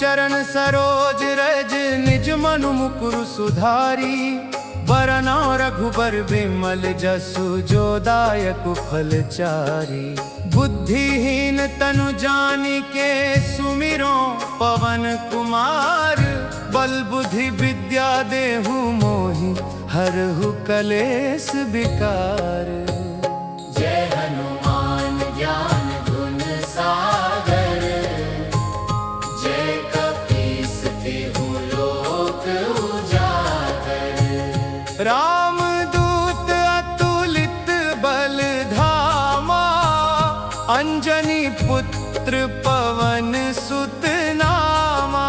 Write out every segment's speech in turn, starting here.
चरण सरोज रज निज मनु मुकुरु सुधारी। बरनौ रघुबर बिमल जसु जो दायक फलचारी। बुद्धिहीन तनु जानिके सुमिरो पवन कुमार। बल बुद्धि विद्या देहु मोहि हरहु कलेश विकार। जय हनुमान ज्ञान गुण सागर। जय कपीस तिहु लोक उजागर। रामदूत अतुलित बल धामा। अंजनी पुत्र पवन सुत नामा।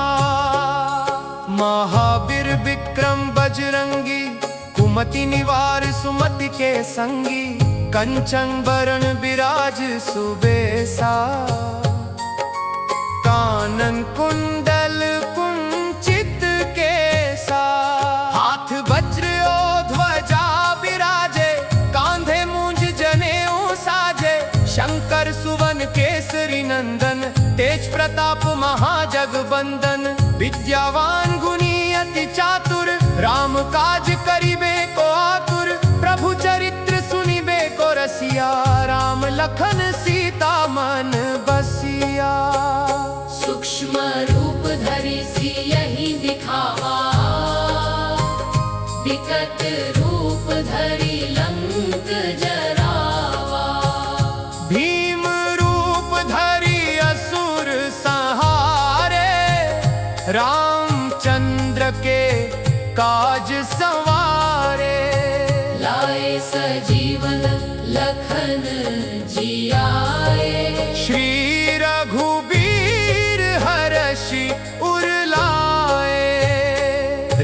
महावीर विक्रम बजरंगी। कुमति निवार सुमति के संगी। कंचन बरन बिराज सुबेसा। कानन कुंडल कुंचित केसा। हाथ वज्र और ध्वजा बिराजे। कांधे मूंज जनेऊ साजे। शंकर सुवन केसरी नंदन। तेज प्रताप महाजगबंदन। विद्यावान गुणी अति चातुर। राम काज करिबे को आतुर। प्रभु चरित्र सुनिबे को रसिया। राम लखन सीता मन बसिया। सूक्ष्म रूप धरि सियहि दिखावा। विकट रूप धरि लंक जरावा। भीम रूप धरि असुर संहारे। रामचंद्र के काज संवारे। लाए सजीवन लखन जियाए। श्री रघुबीर हरषि उर लाए।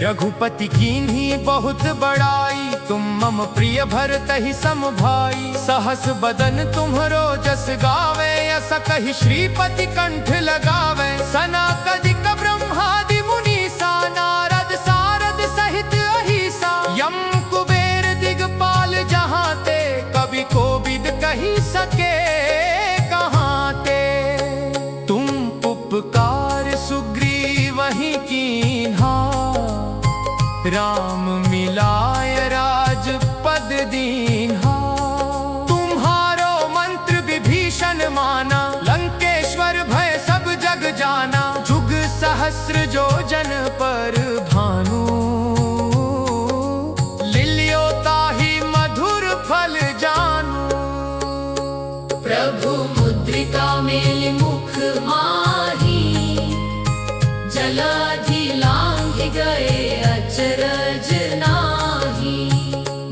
रघुपति कीन्ही बहुत बड़ाई। तुम मम प्रिय भरतहि सम भाई। सहस बदन तुम्हरो जस गावे। अस कहि श्रीपति कंठ लगावे। सनकादिक ब्रह्मादि मुनीसा। नारद सारद सहित अहिसा। यम कुबेर दिगपाल जहाते। कवि कोविद कहि सके कहाते। तुम उपकार सुग्रीवहि कीन्हा। राम मिलाय राजपद दीन्हा। तुम्हारो मंत्र विभीषण माना। लंकेश्वर भय सब जग जाना। जुग सहस्र जो जन पर भानु। लिलियो ताहि मधुर फल जानू। प्रभु मुद्रिका मेलि मुख माही। जलधि लांघि गए अचरज नाही।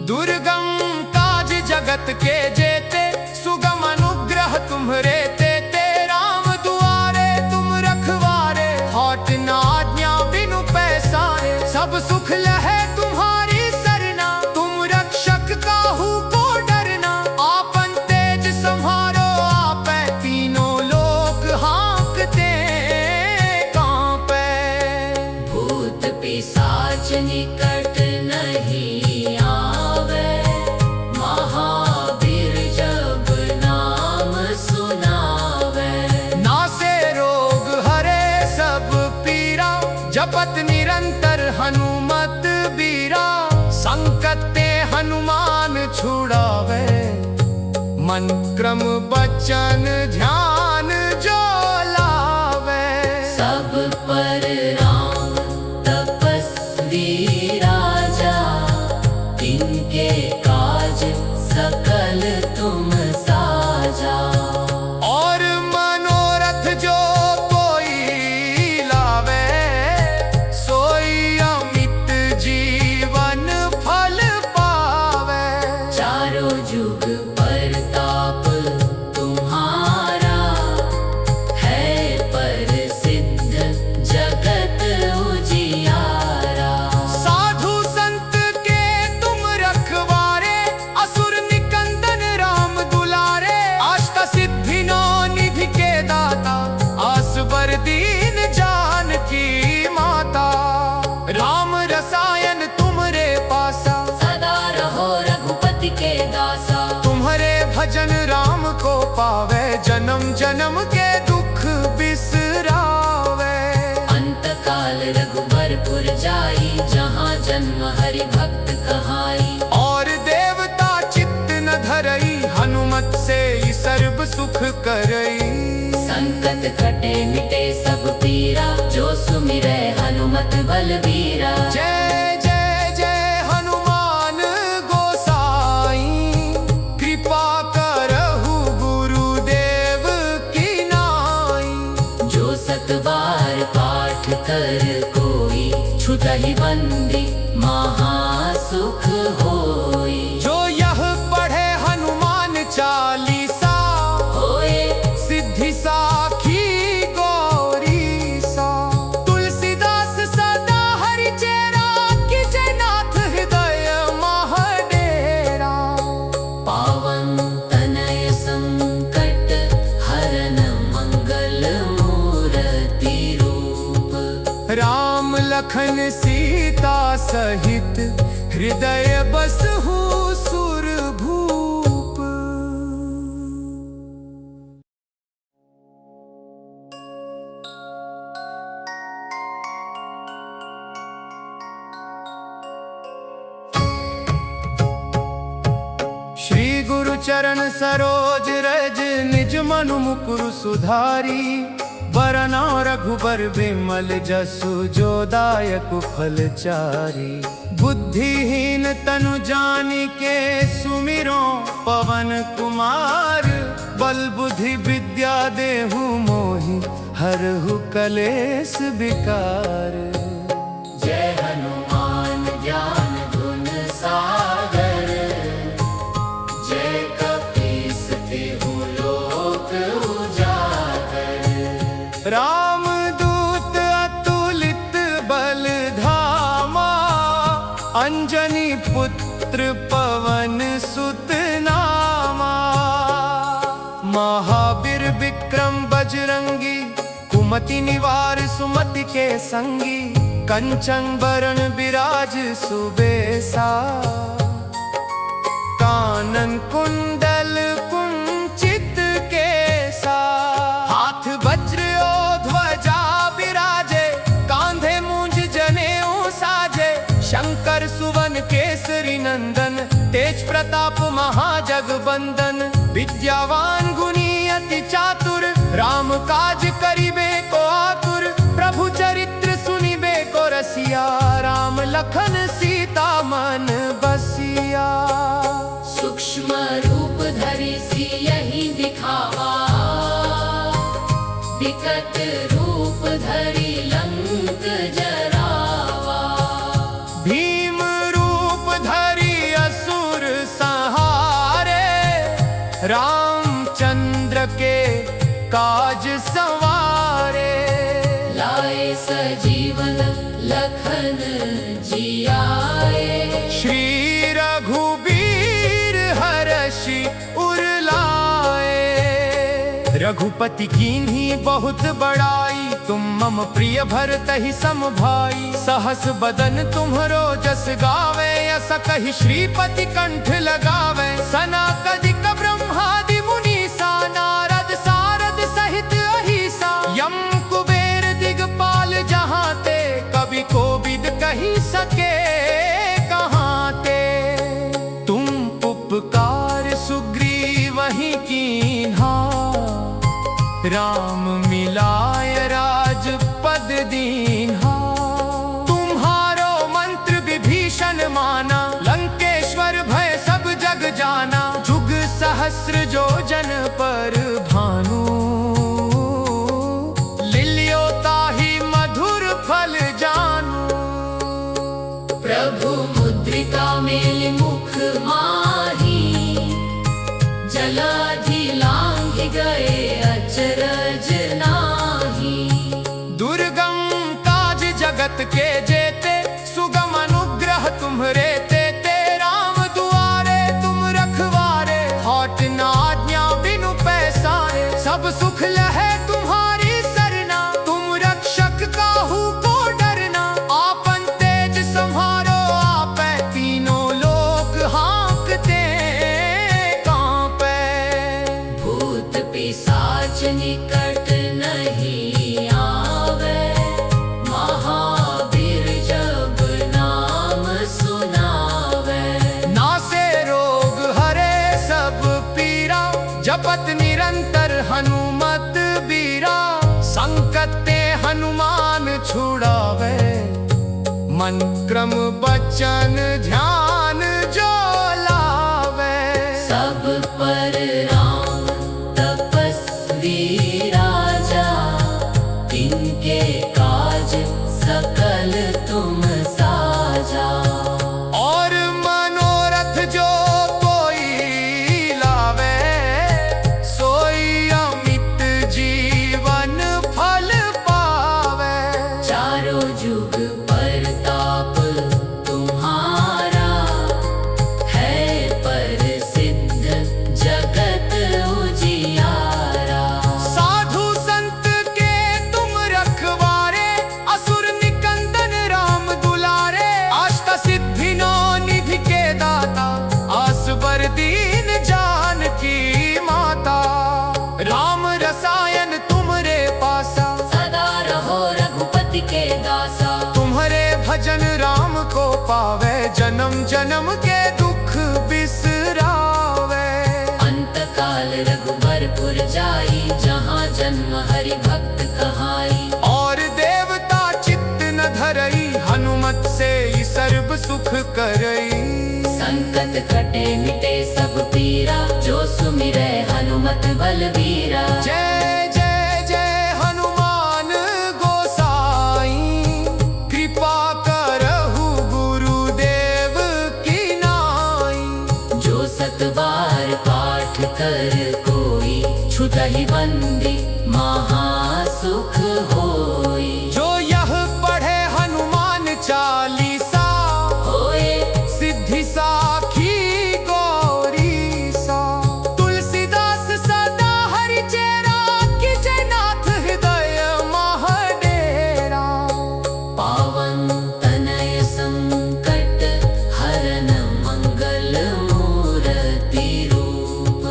दुर्गम काज जगत के जेते। सुगम अनुग्रह तुम्हरे तेते। राम दुआरे तुम रखवारे। हौट न आज्ञा बिनु पैसारे। सब सुख लहे तुम्हारी सरना। तुम रक्षक काहू को डरना। आपन तेज सम्हारो आपै। तीनों लोक हाँकते कांपै। भूत पिशाच निकट नहीं आवे। महावीर जब नाम सुनावे। नासे रोग हरे सब पीरा। जपत निरंतर हनुमत बीरा। संकट ते हनुमान छुड़ावे। मन क्रम बचन ध्यान जो लावे। सब पर राम तपस्वी राजा। तिनके काज सकल तुम साजा। और मनोरथ जो कोई लावे। सोई अमित जीवन फल पावे। चारों जुग परताप तुम्हारा। है प्रसिद्ध जगत उजियारा। साधु संत के तुम रखवारे। असुर निकंदन राम दुलारे। अष्ट सिद्धि नौ निधि के दाता। आसबर दीन जानकी माता। राम रसायन तुमरे पासा। सदा रहो रघुपति के दासा। तुम्हारे भजन राम को पावे। जन्म जन्म के दुख बिसरावे। मधुर जाई, जहाँ जन्म हरि भक्त कहाई। और देवता चित्त न धरई, हनुमत से ही सर्व सुख करई। संकट कटे मिटे सब पीरा, जो सुमिरै हनुमत बलबीरा। जय जय जय हनुमान गोसाई, कृपा करहु गुरुदेव की नाई। जो सतबार पाठ कर कोई, छुटहि बंदी महासुख होई। जो यह पढ़े हनुमान चालीसा, होए सिद्धि साखी गौरी सा। तुलसीदास सदा हरि चेरा, कीजे नाथ हृदय महडेरा। पावन तनय संकट हरन मंगल मूर्ति रूप। राम लखन सीता सहित, हृदय बसहु सुरभूप। श्री गुरु चरण सरोज रज, निज मनु मुकुरु सुधारी। बरनौ रघुबर बिमल जसु, जो दायक फलचारी। बुद्धिहीन तनु जानिके, सुमिरो पवन कुमार। बल बुद्धि विद्या देहु मोहि, हरहु कलेश विकार। जय हनुमान ज्ञान गुण सागर, जय कपीस तिहु लोक उजागर। राम दूत अतुलित बल धामा, अंजनी पुत्र पवन सुत नामा। महावीर विक्रम बजरंगी, कुमति निवार सुमति के संगी। कंचन बरन विराज सुबेसा, कानन कुंडल कुंचित केसा। हाथ वज्र और ध्वजा विराजे, कांधे मूंज जनेऊ साजे। शंकर सुवन केसरी नंदन, तेज प्रताप महाजगबंदन। विद्यावान गुणी अति चातुर, राम काज करिबे को आतुर। प्रभु चरित्र सुनिबे को रसिया, राम लखन सीता मन बसिया। सूक्ष्म रूप धरि सियहि दिखावा, विकट रूप धरि लंक जरावा। भीम रूप धरि असुर संहारे, रामचंद्र के काज संवारे। लाए सजीवन लखन जियाए, श्री रघुबीर हरषि उर लाए। रघुपति कीन्ही बहुत बड़ाई, तुम मम प्रिय भरतहि सम भाई। सहस बदन तुम्हरो जस गावे, यस कहि श्रीपति कंठ लगावे। सनकादिक ब्रह्मादि मुनीसा, नारद सारद सहित अहिसा। यम कुबेर दिगपाल जहाँ ते, कवि कोविद कहि सके कहाँ ते। तुम उपकार सुग्रीवहि कीन्हा, राम मिलाय राजपद दीन्हा। तुम्हारो मंत्र विभीषण माना, लंकेश्वर भय सब जग जाना। जुग सहस्र जो जन पर भानु, लिलियो ताहि मधुर फल जानू। प्रभु मुद्रिका मेलि मुख माही, जलाधि लांघ गए अचरज नाही। दुर्गम काज जगत के जेते, सुगम अनुग्रह तुम्हरे तेते। राम दुआरे तुम रखवारे, हौट न आज्ञा बिनु पैसारे। सब सुख लहे तुम्हारी सरना, तुम रक्षक काहू को डरना। आपन तेज सम्हारो आपै, तीनों लोक हाँकते कांपै। भूत पिशाच निकट नहीं आवे, महावीर जपत निरंतर हनुमत बीरा, संकट ते हनुमान छुड़ावे, मन क्रम बचन ध्यान जो लावे। सब पर राम तपस्वी राजा, तिनके काज सकल तुम साजा। और मनोरथ जो कोई लावे, सोई अमित जीवन फल पावे। चारों जुग परताप तुम्हारा, है प्रसिद्ध जगत उजियारा। साधु संत के तुम रखवारे, असुर निकंदन राम दुलारे। अष्ट सिद्धि नौ निधि के दाता, आसबर दीन जानकी माता। राम रसायन तुमरे पासा, सदा रहो रघुपति के दासा। तुम्हारे भजन राम को पावे, जन्म जन्म के दुख बिसरावे। अंत काल रघुबरपुर जाई, जहाँ जन्म हरि भक्त कहाई। और देवता चित्त न धरई, हनुमत से ही सर्व सुख करई। संकट कटे मिटे सब पीरा, जो सुमिरै हनुमत बलवीरा। जय जय जय हनुमान गोसाई, कृपा करहु गुरुदेव की नाई। जो सत बार पाठ कर कोई, छुटहि बंदी महासुख होई। जो यह पढ़े हनुमान चालीसा, होए सिद्धि साखी गौरी सा। तुलसीदास सदा हरि चेरा, कीजय नाथ हृदय महडेरा। पावन तनय संकट हरन मंगल मूर्ति रूप।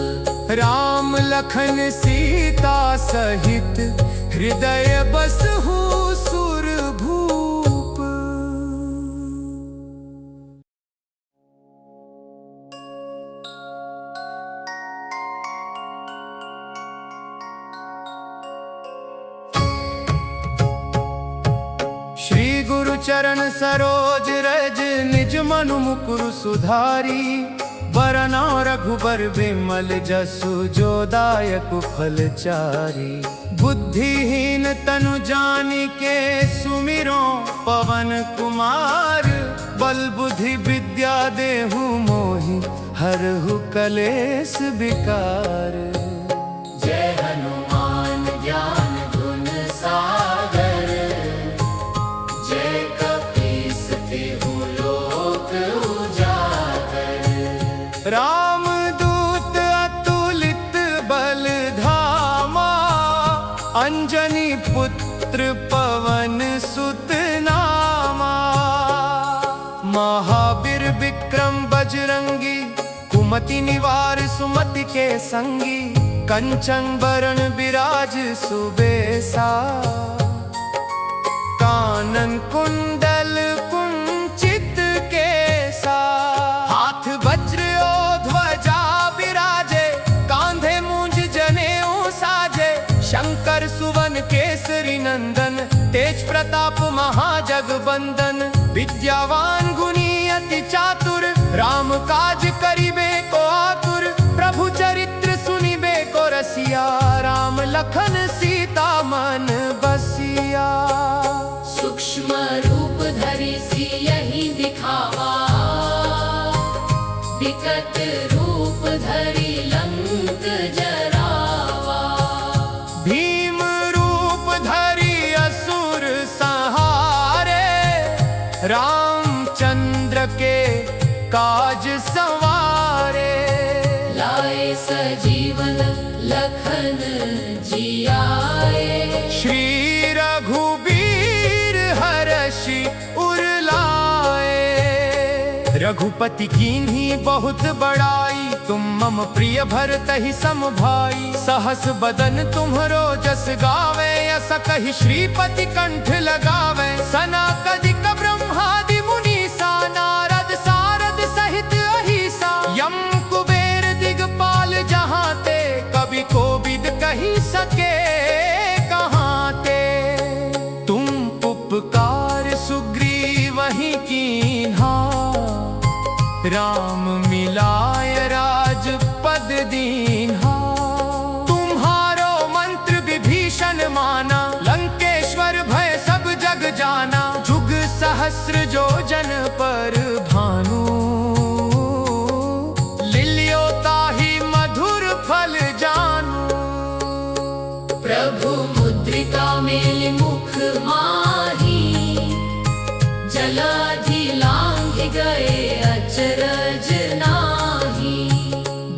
राम लखन सीता सहित, हृदय बसहु सुरभूप। श्री गुरु चरण सरोज रज, निज मनु मुकुरु सुधारी। बरनौ रघुबर बिमल जसु, जो दायक फलचारी। बुद्धिहीन तनु जानिके, सुमिरो पवन कुमार। बल बुद्धि विद्या देहु मोहि, हरहु कलेश विकार। जय हनुमान ज्ञान गुण सागर, जय कपीस तिहु लोक उजागर। राम दूत अतुलित बल धामा, अंजनी पुत्र पवन सुत नामा। महावीर विक्रम बजरंगी, कुमति निवार सुमति के संगी। कंचन बरन विराज सुबेसा, कानन कुंडल कुंचित केसा। हाथ वज्र और ध्वजा विराजे, कांधे मूंज जनेऊ साजे। शंकर सुवन केसरी नंदन, तेज प्रताप महाजगबंदन। विद्यावान गुणी अति चातुर, राम काज करिबे को आतुर। प्रभु चरित्र सुनिबे को रसिया, राम लखन सीता मन बसिया। सूक्ष्म रूप धरि सियहि दिखावा, विकट रूप धरि लंक जरावा। भीम रूप धरि असुर संहारे, रामचंद्र के काज संवारे। लाए सजीवन लखन जियाए, श्री रघुबीर हरषि उर लाए। रघुपति कीन्ही बहुत बड़ाई, तुम मम प्रिय भरतहि सम भाई। सहस बदन तुम्हरो जस गावे, अस कहि श्रीपति कंठ लगावे। सनकादिक ब्रह्मादि मुनीसा, नारद सारद सहित अहिसा। यम कुबेर दिगपाल जहाँ ते, कबीर कीन्हा। राम मिलाय राजपद दीन्हा। तुम्हारो मंत्र विभीषण माना, लंकेश्वर भय सब जग जाना। जुग सहस्र जो जन पर भानु, लिलियो ताहि मधुर फल जानू। प्रभु मुद्रिका मेलि मुख माही, जलाधि लांघ गए अचरज नाही।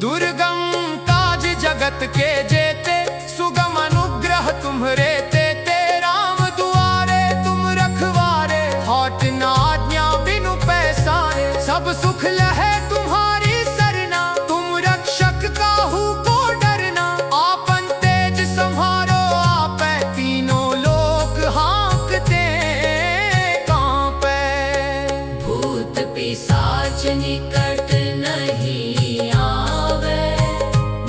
दुर्गम काज जगत के जेते, सुगम अनुग्रह तुम्हरे तेते। राम दुआरे तुम रखवारे, हौट न आज्ञा बिनु पैसारे। सब सुख लहे तुम्हारी सरना, तुम रक्षक काहू को डरना। आपन तेज सम्हारो आपै, तीनों लोक हाँकते कांपै। भूत पिशाच निकट नहीं आवे,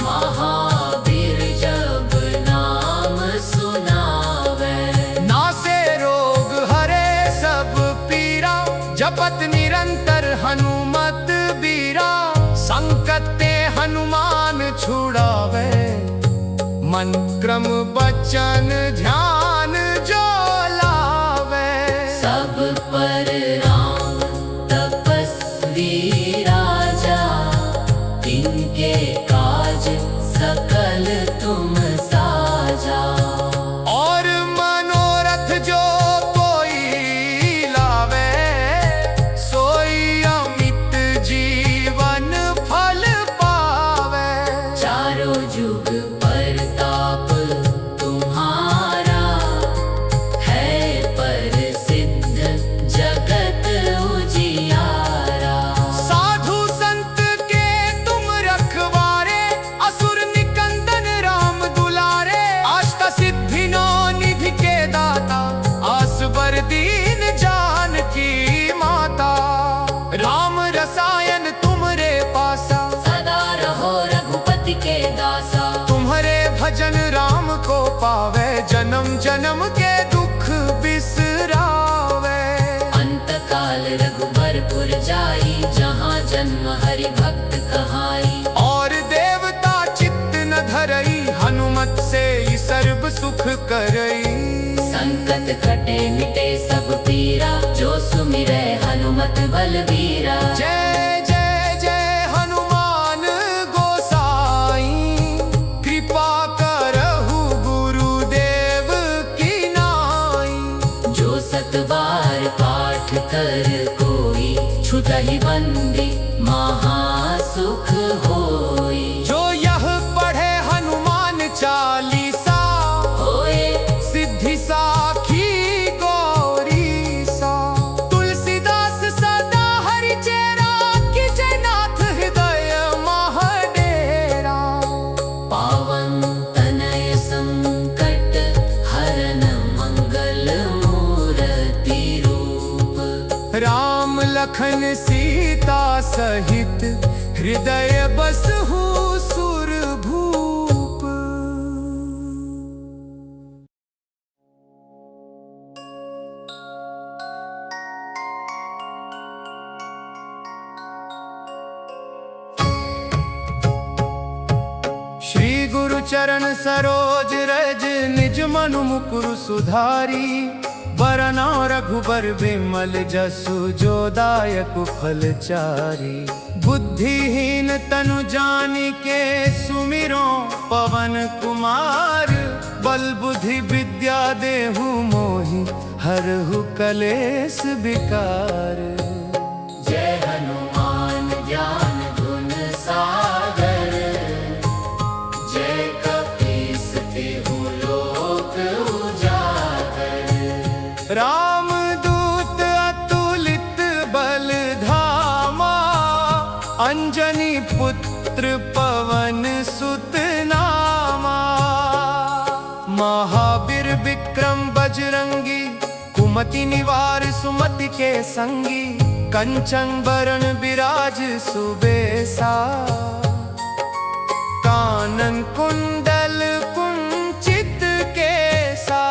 महावीर जब नाम सुनावे। नासे रोग हरे सब पीरा, जपत निरंतर हनुमत बीरा। संकट ते हनुमान छुड़ावे, मन क्रम बचन ध्यान जो लावे। सब पर राम तपस्वी राजा, तिनके काज सकल तुम साजा। और मनोरथ जो कोई लावे, सोई अमित जीवन फल पावे। चारों जुग परताप तुम्हारा, है प्रसिद्ध जगत उजियारा। साधु संत के तुम रखवारे, असुर निकंदन राम दुलारे। अष्ट सिद्धि नौ निधि के दाता, असबर दीन जानकी माता। राम रसायन तुमरे पासा, सदा रहो रघुपति के दासा। तुम्हारे भजन राम को पावे। जन्म जन्म के दुख बिसरावे। अंत काल रघुबरपुर जाई, जहाँ जन्म हरि भक्त कहाई। और देवता चित्त न धरई, हनुमत से ही सर्व सुख करई। संकट कटे मिटे सब पीरा, जो सुमिरै हनुमत बलबीरा। जय जय जय हनुमान गोसाई, कृपा करहु गुरुदेव की नाई। जो सत बार पाठ कर कोई, छुटहि बंदी महासुख होई। जो यह पढ़े हनुमान चालीसा, होए सिद्धि साखी गौरी सा। तुलसीदास सदा हरि चेरा, कीजय नाथ हृदय महडेरा। पावन तनय संकट हरन मंगल मूर्ति रूप। राम लखन सीता सहित, हृदय बसहु सुर भूप। श्री गुरु चरण सरोज रज, निज मनु मुकुरु सुधारी। बरनौ रघुबर बिमल जसु, जो दायक फलचारी। बुद्धिहीन तनु जानिके, सुमिरो पवन कुमार। बल बुद्धि विद्या देहु मोहि, हरहु कलेश विकार। जय हनुमान ज्ञान गुण सागर, जय कपीस तिहु लोक उजागर। राम दूत अतुलित बल धामा, अंजनी पुत्र पवन सुत नामा। महावीर विक्रम बजरंगी, कुमति निवार सुमति के संगी। कंचन बरन बिराज सुबेसा, कानन कुंडल कुंचित केसा।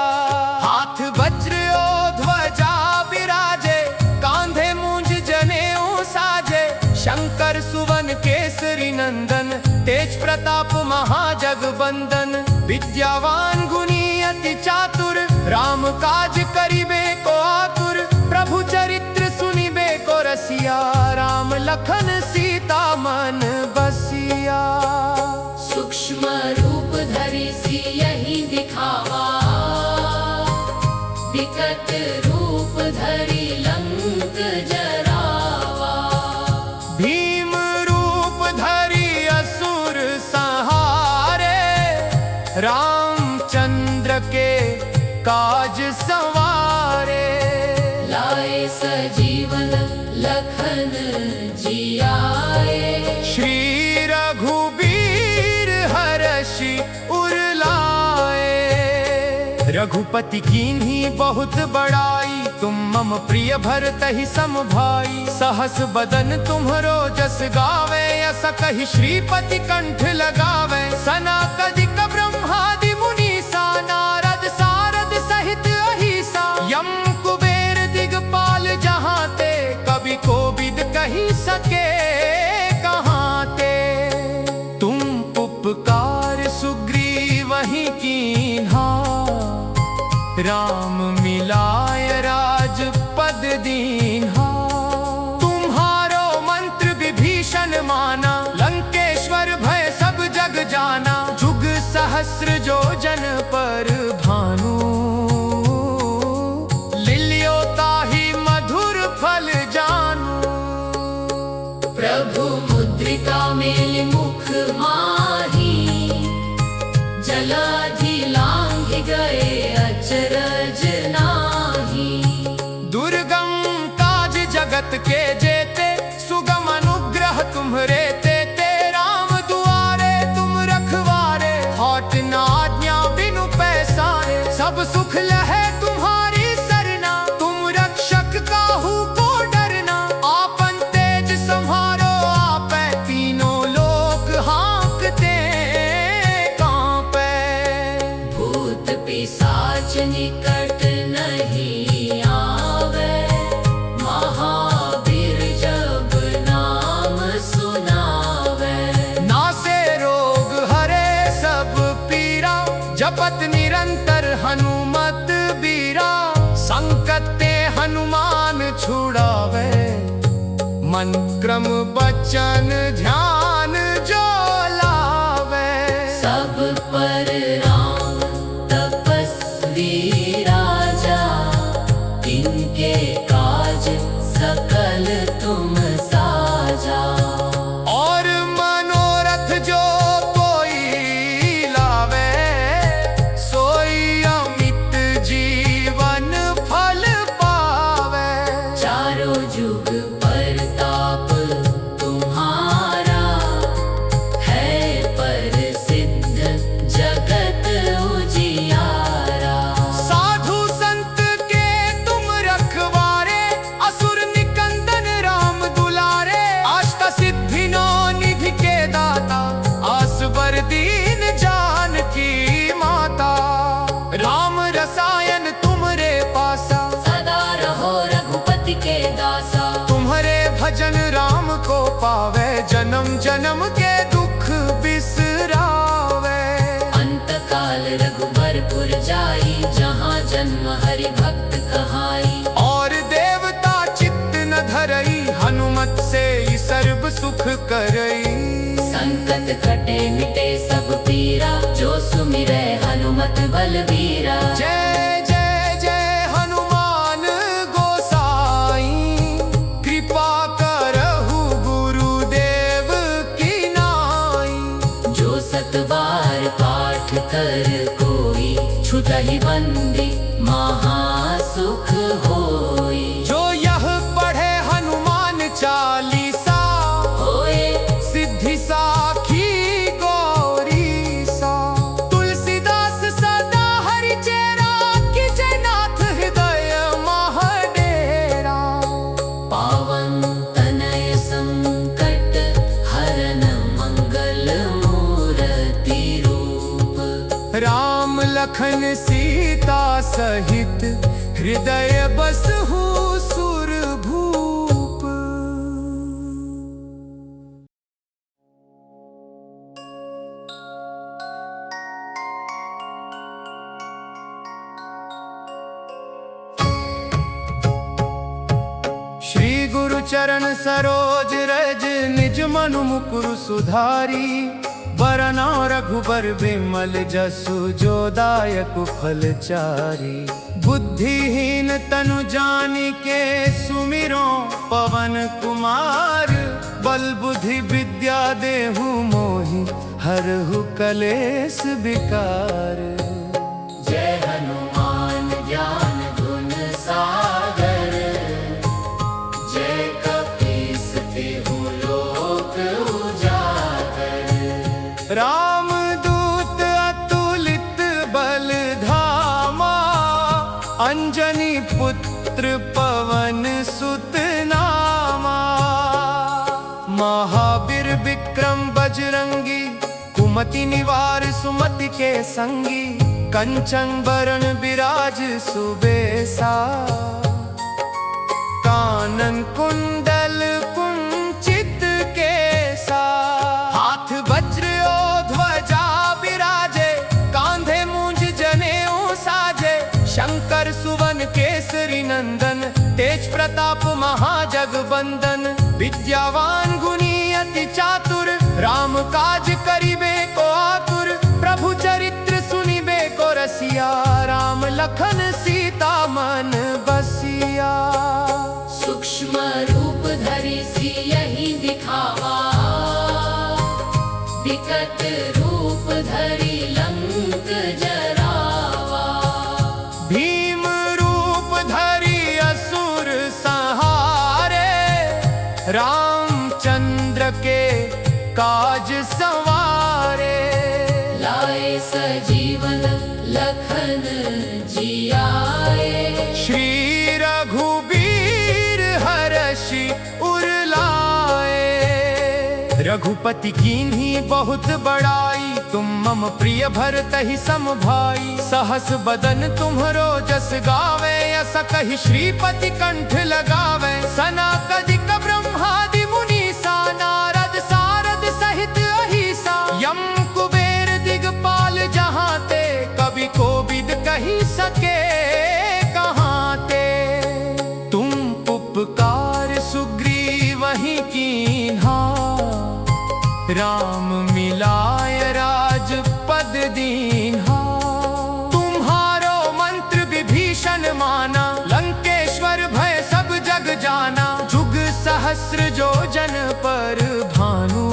हाथ वज्र और ध्वजा विराजे, कांधे जगबंदन विद्यावान गुणी अति चातुर, राम काज करिबे को आतुर, प्रभु चरित्र सुनिबे को रसिया, राम लखन सीता मन बसिया। सूक्ष्म रूप धरि सियहि दिखावा, विकट रूप धरि लंक जरावा। भीम रूप धरि असुर संहारे, रामचंद्र के काज संवारे। लाए सजीवन लखन जियाए, श्री रघुबीर हरषि उर लाए। रघुपति कीन्ही बहुत बड़ाई, तुम मम प्रिय भरतहि सम भाई। सहस बदन तुम्हरो जस गावे, अस कहि श्रीपति कंठ लगावे। सनकादिक ब्रह्मादि मुनीसा, नारद सारद सहित अहिसा। यम कुबेर दिगपाल जहाँ ते, कवि कोविद कही सके कहाँ ते। तुम उपकार सुग्रीवहि कीन्हा, राम मिलाय राजपद दीन्हा। तुम्हारो मंत्र विभीषण माना, लंकेश्वर भय सब जग जाना। जुग सहस्र जो जन पर भानु, लिलियो ताहि मधुर फल जानू। प्रभु मुद्रिका मेलि मुख माही, जलाधि लांघ गए अचरज नाही। दुर्गम काज जगत के जेते, सुगम अनुग्रह तुम्हरे तेते। राम दुआरे तुम रखवारे, हौट न आज्ञा बिनु पैसारे। सब सुख लहे तुम्हारी सरना, तुम रक्षक काहू को डरना। आपन तेज सम्हारो आपै, तीनों लोक हाँकते कांपै। भूत पिशाच निकट नहीं आवे, महावीर जब नाम सुनावे। नासे रोग हरे सब पीरा, जपत निरंतर हनुमत बीरा। संकट ते हनुमान छुड़ावे, मन क्रम बचन ध्यान जो लावे। सब पर राम तपस्वी राजा, तिनके काज सकल तुम साजा। और मनोरथ जो कोई लावे, सोई अमित जीवन फल पावे। चारों जुग परताप तुम्हारा, है प्रसिद्ध जगत उजियारा। साधु संत के तुम रखवारे, असुर निकंदन राम दुलारे। अष्ट सिद्धि नौ निधि के दाता, असबर दीन जानकी माता। राम रसायन तुमरे पासा, सदा रहो रघुपति के दासा। तुम्हारे भजन राम को पावे, जन्म जन्म के दुख बिसरावे। अंत काल रघुबरपुर जाई, जहाँ जन्म हरि भक्त कहाई। और देवता चित्त न धरई, हनुमत से ही सर्व सुख करई। संकट कटे मिटे सब पीरा, जो सुमिरै हनुमत बलबीरा। जय जय जय हनुमान गोसाई, कृपा करहु गुरुदेव की नाई। जो सत बार पाठ कर कोई, छुटहि बंदी महासुख होई। जो यह पढ़े हनुमान चालीसा, होए सिद्धि साखी गौरी सा। तुलसीदास सदा हरि चेरा, कीजय नाथ हृदय महडेरा। पावन तनय संकट हरन मंगल मूर्ति रूप। राम लखन सीता सहित, हृदय बसहु सुरभूप। चरण सरोज रज निज मनु मुकुरु सुधारी बरना रघुबर बिमल जसु जो दायक फलचारी बुद्धिहीन तनु जानिके सुमिरो पवन कुमार बल बुद्धि विद्या देहु मोहि हरहु कलेश विकार। जय हनुमान ज्ञान गुण सागर जय कपीस तिहु लोक उजागर। रामदूत अतुलित बल धामा अंजनी पुत्र पवन सुत नामा। महावीर विक्रम बजरंगी कुमति निवार सुमति के संगी कंचन बरन बिराज सुबेसा। कानन कुंडल कुंचित केसा हाथ वज्र और ध्वजा विराजे कांधे मूंज जनेऊ साजे। शंकर सुवन केसरी नंदन तेज प्रताप महाजगबंदन। विद्यावान गुणी अति चातुर राम काज करिबे को आतुर। प्रभु चरित्र सुनिबे को रसिया राम लखन सीता मन बसिया। सूक्ष्म रूप धरि सियहि दिखावा विकट रूप धरि लंक जरावा। भीम रूप धरि असुर संहारे रामचंद्र के काज संवारे। लाए सजीवन लखन जियाए श्री रघुबीर हरषि उर लाए। रघुपति कीन्ही बहुत बड़ाई तुम मम प्रिय भरतहि सम भाई। सहस बदन तुम्हरो जस गावे यस कहि श्रीपति कंठ लगावे। सनकादिक ब्रह्मादि मुनीसा नारद सारद सहित अहिसा। यम कुबेर दिगपाल जहाँ ते कवि कोविद कही सके कहाँ ते। तुम उपकार सुग्रीवहि कीन्हा राम मिलाय राजपद दीन्हा। तुम्हारो मंत्र विभीषण माना लंकेश्वर भय सब जग जाना। जुग सहस्र जो जन पर भानु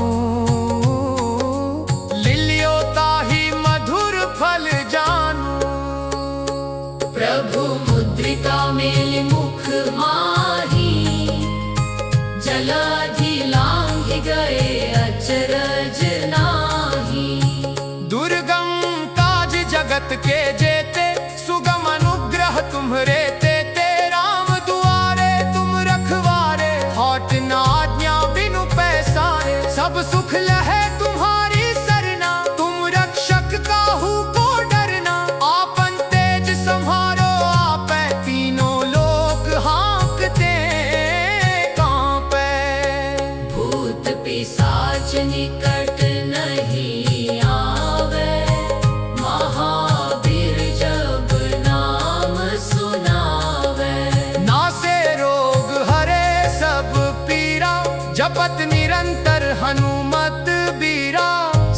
लिलियो ताहि मधुर फल जानू। प्रभु मुद्रिका मेलि मुख माही जलधि लांघि गए अचरज नाही। दुर्गम काज जगत के जेते सुगम अनुग्रह तुम्हरे तेते। राम दुआरे तुम रखवारे होत न आज्ञा बिनु पैसारे। सब सुख लहे तुम्हारी सरना तुम रक्षक काहू को डरना। आपन तेज सम्हारो आपै तीनों लोक हाँकते कांपे। भूत पिशाच निकट नहीं आवे महावीर जब नाम सुनावे। नासे रोग हरे सब पीरा जपत निरंतर हनुमत बीरा।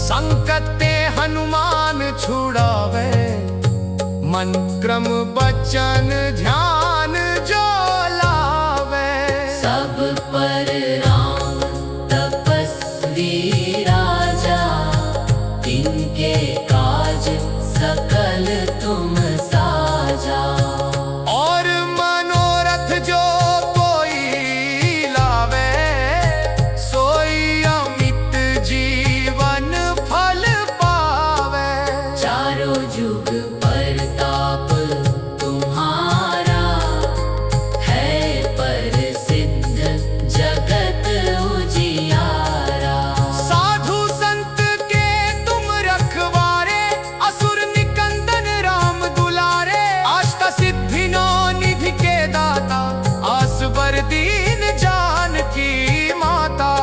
संकट ते हनुमान छुड़ावे मन क्रम बचन ध्यान जो लावे। सब पर राम तपस्वी राजा तिनके काज सकल तुम साजा। और मनोरथ जो कोई लावे सोई अमित जीवन फल पावे। चारों जुग परताप तुम्हारा है प्रसिद्ध जगत उजियारा। साधु संत के तुम रखवारे असुर निकंदन राम दुलारे। अष्ट सिद्धि नौ निधि के दाता असबर दीन जानकी माता।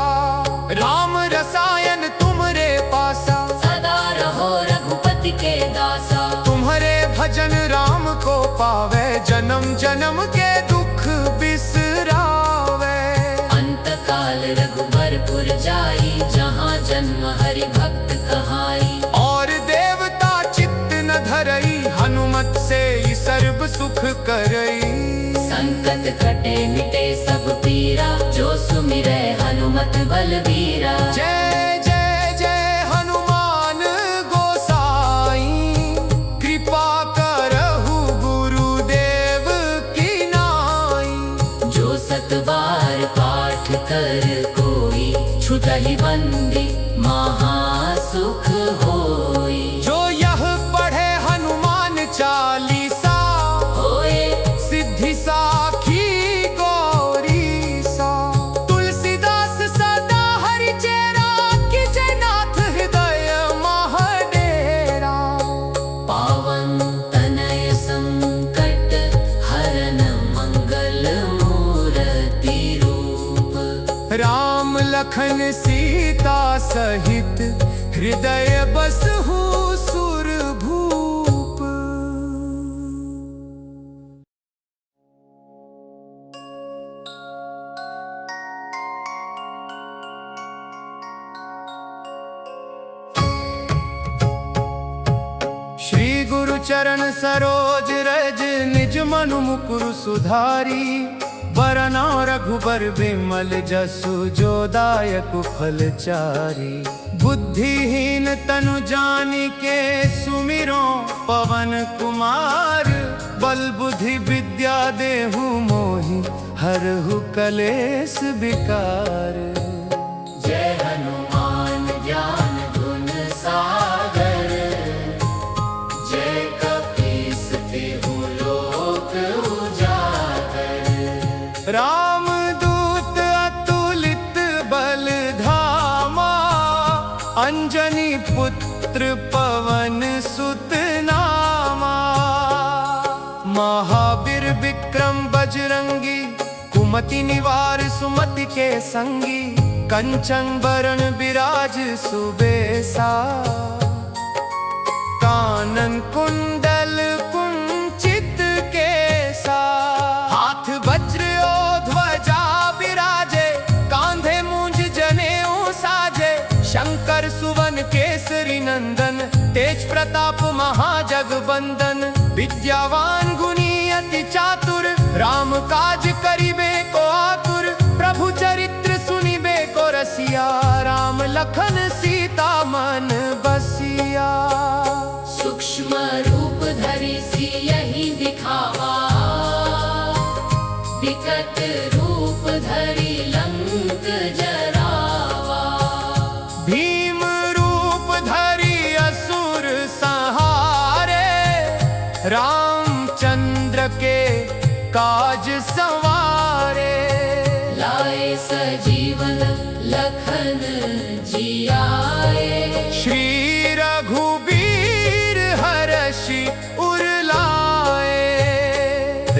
राम रसायन तुमरे पासा सदा रहो रघुपति के दासा। तुम्हारे भजन राम को पावे जन्म जन्म के दुख बिसरावे। रघुबरपुर जाई, जहाँ जन्म हरि भक्त कहाई। और देवता चित्त न धरई, हनुमत से ही सर्व सुख करई। संकट कटे मिटे सब पीरा, जो सुमिरै हनुमत बलबीरा। जय जय जय हनुमान गोसाई, कृपा करहु गुरुदेव की नाई। जो सत बार पाठ कर कोई, छुटहि बंदी महासुख होई। जो यह पढ़े हनुमान चालीसा, होए सिद्धि साखी गौरी सा। तुलसीदास सदा हरि चेरा, कीजय नाथ हृदय महडेरा। पावन तनय संकट हरन मंगल मूर्ति रूप। राम लखन सीता सहित, हृदय बसहु सुरभूप। श्री गुरु चरण सरोज रज, निज मनु मुकुर सुधारी। बरनौ रघुबर बिमल जसु, जो दायक फलचारी। बुद्धिहीन तनु जानिके, सुमिरो पवन कुमार। बल बुद्धि विद्या देहु मोहि, हरहु कलेश विकार। जय हनुमान ज्ञान गुण सागर, जय कपीस तिहु लोक उजागर। राम दूत अतुलित बल धामा, अंजनी पुत्र पवन सुत नामा। महावीर विक्रम बजरंगी, कुमति निवार सुमति के संगी। कंचन बरन बिराज सुबेसा, कानन कुंडल कुंचित केसा। हाथ वज्र और ध्वजा बिराजे, कांधे मूंज जनेऊ साजे। शंकर सुवन केसरी नंदन, तेज प्रताप महाजगबंदन। विद्यावान गुणी अति चातुर, राम काज करिबे को आतुर। प्रभु चरित्र सुनिबे को रसिया, राम लखन सीता मन बसिया। सूक्ष्म रूप धरि सियहि दिखावा, विकट रूप धरि लंक जरावा। भीम रूप धरि असुर संहारे, रामचंद्र के काज संवारे। लाए सजीवन लखन जियाए, श्री रघुबीर हरषि उर लाए।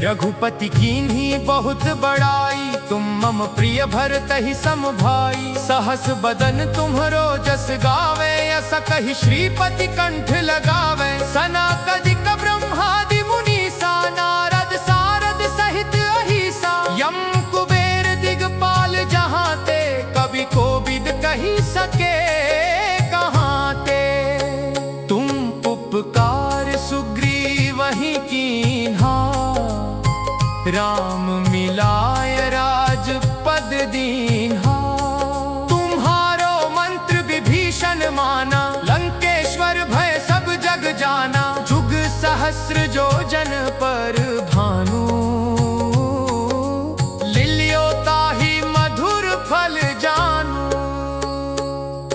रघुपति कीन्ही बहुत बड़ाई, तुम मम प्रिय भरतहि सम भाई। सहस बदन तुम्हरो जस गावे, अस कहि श्रीपति कंठ लगावे। सनकादिक ब्रह्मादि मुनीसा, नारद सारद सहित अहिसा। यम कुबेर दिगपाल जहाँ ते, कवि कोविद कही सके कहाँ ते। तुम उपकार सुग्रीवहि कीन्हा, राम मिलाय राजपद दीन्हा। तुम्हारो मंत्र विभीषण माना, लंकेश्वर भय सब जग जाना। जुग सहस्र जो जन पर भानु, लिलियो ताहि मधुर फल जानू।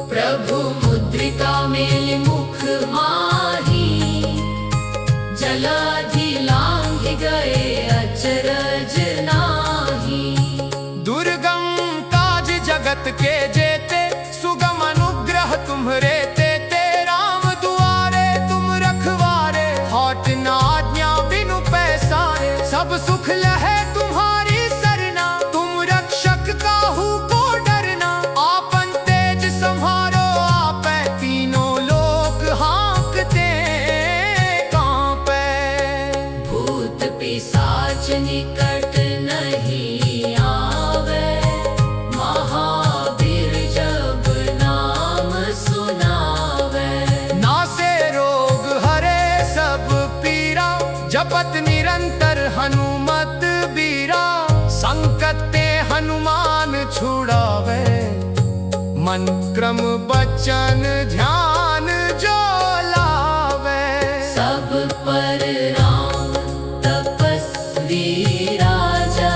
प्रभु मुद्रिका मेलि मुख माही, जलाधि लांघि गए अचरज नाही। दुर्गम काज जगत के जेते, सुगम अनुग्रह तुम्हरे तेते। राम दुआरे तुम रखवारे, हौट न आज्ञा बिनु पैसारे। सब सुख लहे तुम्हारी सरना, तुम रक्षक काहू को डरना। आपन तेज सम्हारो आपै, तीनों लोक हाँकते कांपै। भूत पिशाच निकट नहीं आवे, महावीर मन क्रम बचन ध्यान जो लावे। सब पर राम तपस्वी राजा,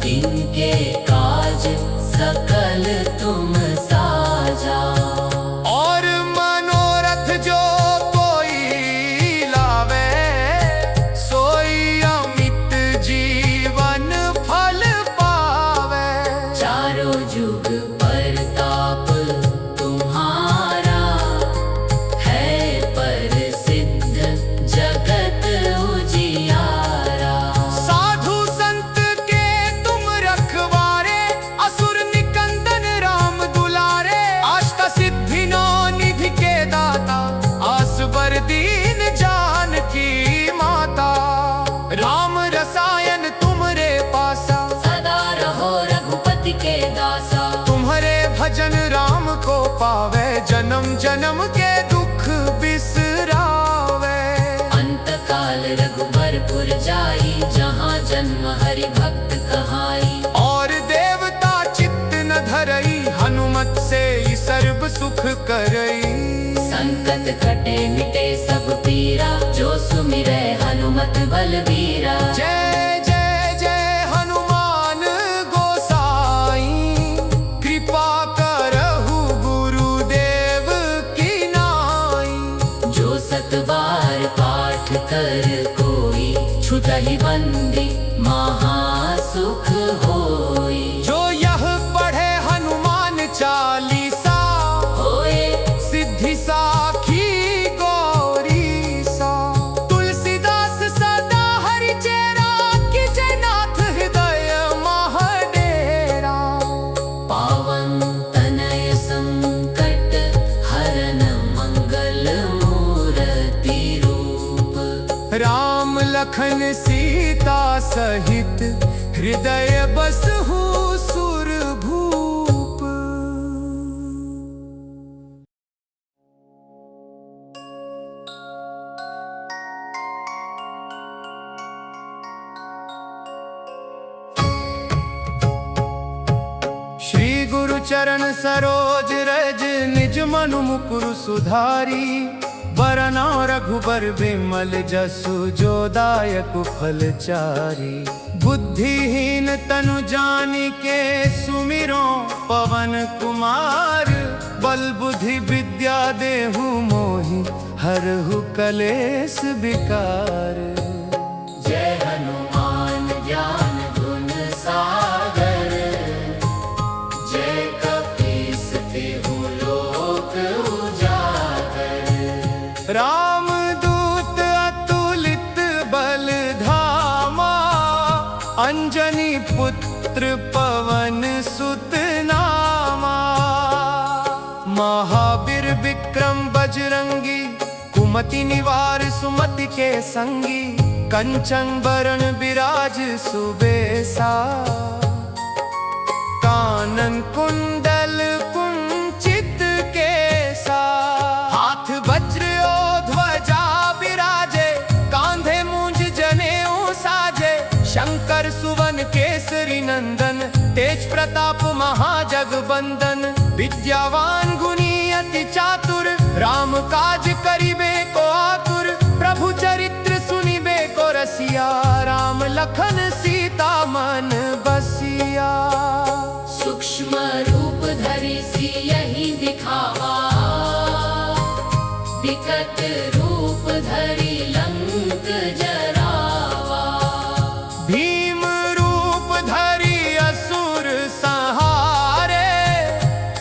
इनके काज सकल तुम साजा। और मनोरथ जो कोई लावे, सोई अमित जीवन फल पावे। चारों जुग परताप तुम्हारा, है प्रसिद्ध जगत उजियारा। साधु संत के तुम रखवारे, असुर निकंदन राम दुलारे। अष्ट सिद्धि नौ निधि के दाता, आसबर दीन जानकी माता। राम रसायन तुमरे पासा, सदा रहो रघुपति के दासा। तुम्हारे भजन राम को पावे, जन्म जन्म के दुख बिसरावे। अंत काल रघुबरपुर जाई, जहाँ जन्म हरि भक्त कहाई। और देवता चित्त न धरई, हनुमत से ही सर्व सुख करई। संकट कटे मिटे सब पीरा, जो सुमिरै हनुमत बलबीरा। जय जय जय हनुमान गोसाई, कृपा करहु गुरुदेव की नाई। जो सत बार पाठ कर कोई, छुटहि बंदी महासुख होई। जो यह पढ़े हनुमान चालीसा, होए सिद्धि साखी गौरी सा। तुलसीदास सदा हरि चेरा, कीजय नाथ हृदय महडेरा। पावन तनय संकट हरन मंगल मूर्ति रूप। राम लखन सीता सहित, हृदय बसहु सुरभूप। श्री गुरु चरण सरोज रज, निज मनु मुकुरु सुधारी। बरनौ रघुबर बिमल जसु, जो दायक फलचारी। बुद्धिहीन तनु जानिके, सुमिरो पवन कुमार। बल बुद्धि विद्या देहु मोहि, हरहु कलेश विकार। जय हनुमान ज्ञान गुण सागर, जय कपीस तिहु लोक उजागर। राम दूत अतुलित बल धामा, अंजनी पुत्र पवन सुत नामा। महावीर विक्रम बजरंगी, कुमति निवार सुमति के संगी। कंचन बरन बिराज सुबेसा, कानन कुंडल कुंचित केसा। हाथ वज्र और ध्वजा बिराजे, कांधे मूंज जनेऊ साजे। शंकर सुवन केसरी नंदन, तेज प्रताप महाजगबंदन। विद्यावान गुणी अति चातुर, राम काज करिबे को आतुर। प्रभु चरित्र सुनिबे को रसिया, राम लखन सीता मन बसिया। सूक्ष्म रूप धरि सियहि दिखावा, विकट रूप धरि लंक जरावा। भीम रूप धरि असुर संहारे,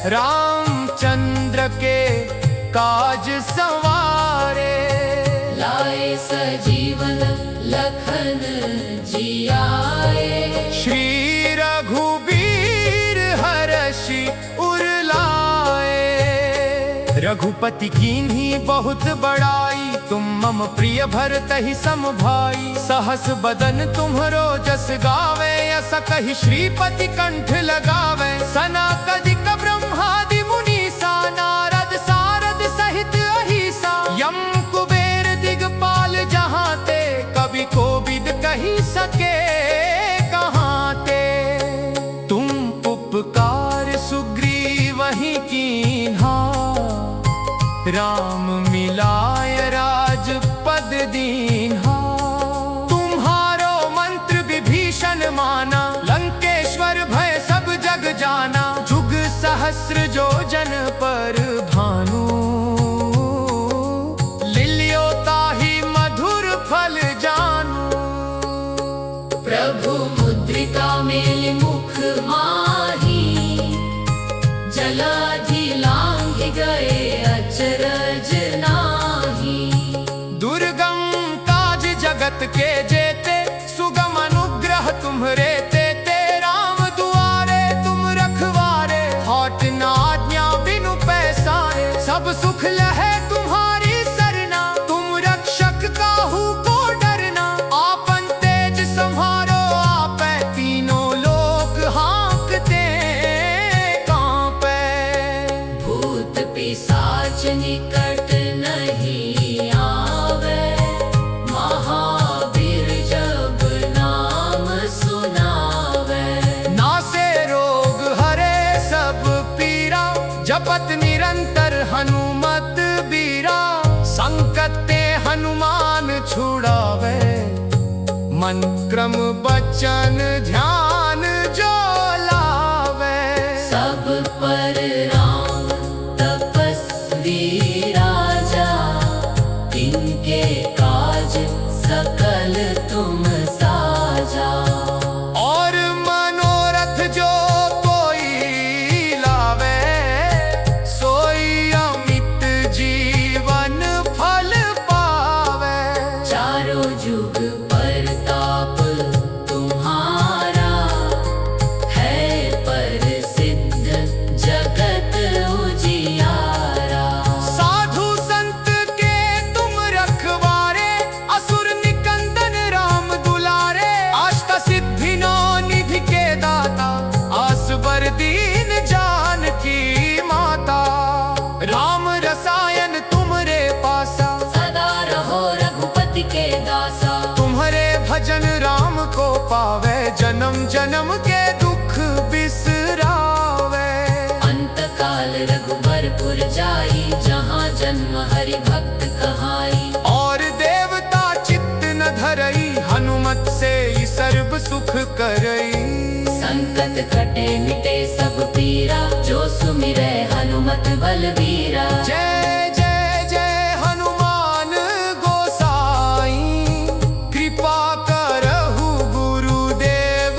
रामचंद्र के काज संवारे। लाए सजीवन लखन जियाए, श्री रघुबीर हरषि उर लाए। रघुपति कीन्ही बहुत बड़ाई, तुम मम प्रिय भरतहि सम भाई। सहस बदन तुम्हरो जस गावे, यस कहि श्रीपति कंठ लगावे। सनकादिक ब्रह्मादि मुनीसा, नारद सारद सहित अहिसा। यम कुबेर दिगपाल जहाँ ते, कवि कोविद कहि सके कहाँ ते। तुम उपकार सुग्रीवहि राम मिलाय राजपद दीन्हा। तुम्हारो मंत्र विभीषण माना, लंकेश्वर भय सब जग जाना। जुग सहस्र योजन पर भानु, लिलियो ताहि मधुर फल जानू। प्रभु मुद्रिका मेलि मुख माही, जलाधि लांघि गए अचरज नाही। दुर्गम काज जगत के जेते, सुगम अनुग्रह तुम्हरे तेते। राम दुआरे तुम रखवारे, हौट न आज्ञा बिनु पैसारे। सब सुख लहे तुम्हारी सरना, तुम रक्षक काहू को डरना। आपन तेज सम्हारो आपै, तीनों लोक हाँकते कांपे। भूत पिशाच निकट नहीं आवे, महावीर जब नाम सुनावे। नासे रोग हरे सब पीरा, जपत निरंतर हनुमत बीरा। संकट ते हनुमान छुड़ावे, मन क्रम बचन ध्यान जो लावे। सब पर राम तपस्वी राजा, तिनके काज सकल तुम साजा। और मनोरथ जो कोई लावे, सोई अमित जीवन फल पावे। चारों जुग परताप तुम्हारा, है प्रसिद्ध जगत उजियारा। साधु संत के तुम रखवारे, असुर निकंदन राम दुलारे। अष्ट सिद्धि नौ निधि के दाता, आसबर दीन जानकी माता। राम रसायन तुमरे पासा, सदा रहो रघुपति के दासा। तुम्हारे भजन राम को पावे, जन्म जन्म के दुख बिसरावे। अंत काल रघुबरपुर जाई, जहाँ जन्म हरि भक्त कहाई। और देवता चित्त न धरई, हनुमत से ही सर्व सुख करई। संकट कटे मिटे सब पीरा, जो सुमिरै हनुमत बलबीरा। जय जय जय हनुमान गोसाई, कृपा करहु गुरुदेव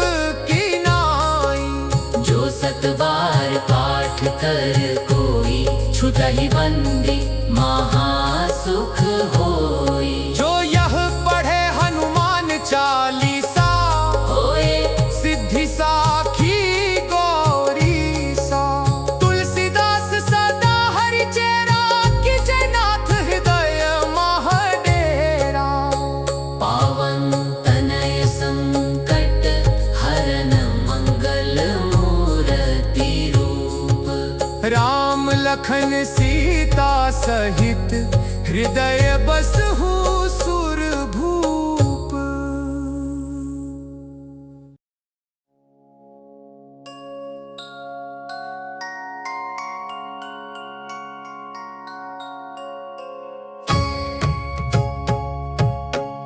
की नाई। जो सत बार पाठ कर कोई, छुटहि बंदी महासुख होई। जो यह पढ़े हनुमान चालीसा, होए सिद्धि साखी गौरी सा। तुलसीदास सदा हरि चेरा, कीजय नाथ हृदय महडेरा। पावन तनय संकट हरन मंगल मूर्ति रूप। राम लखन सीता सहित, हृदय बसहु सुरभूप।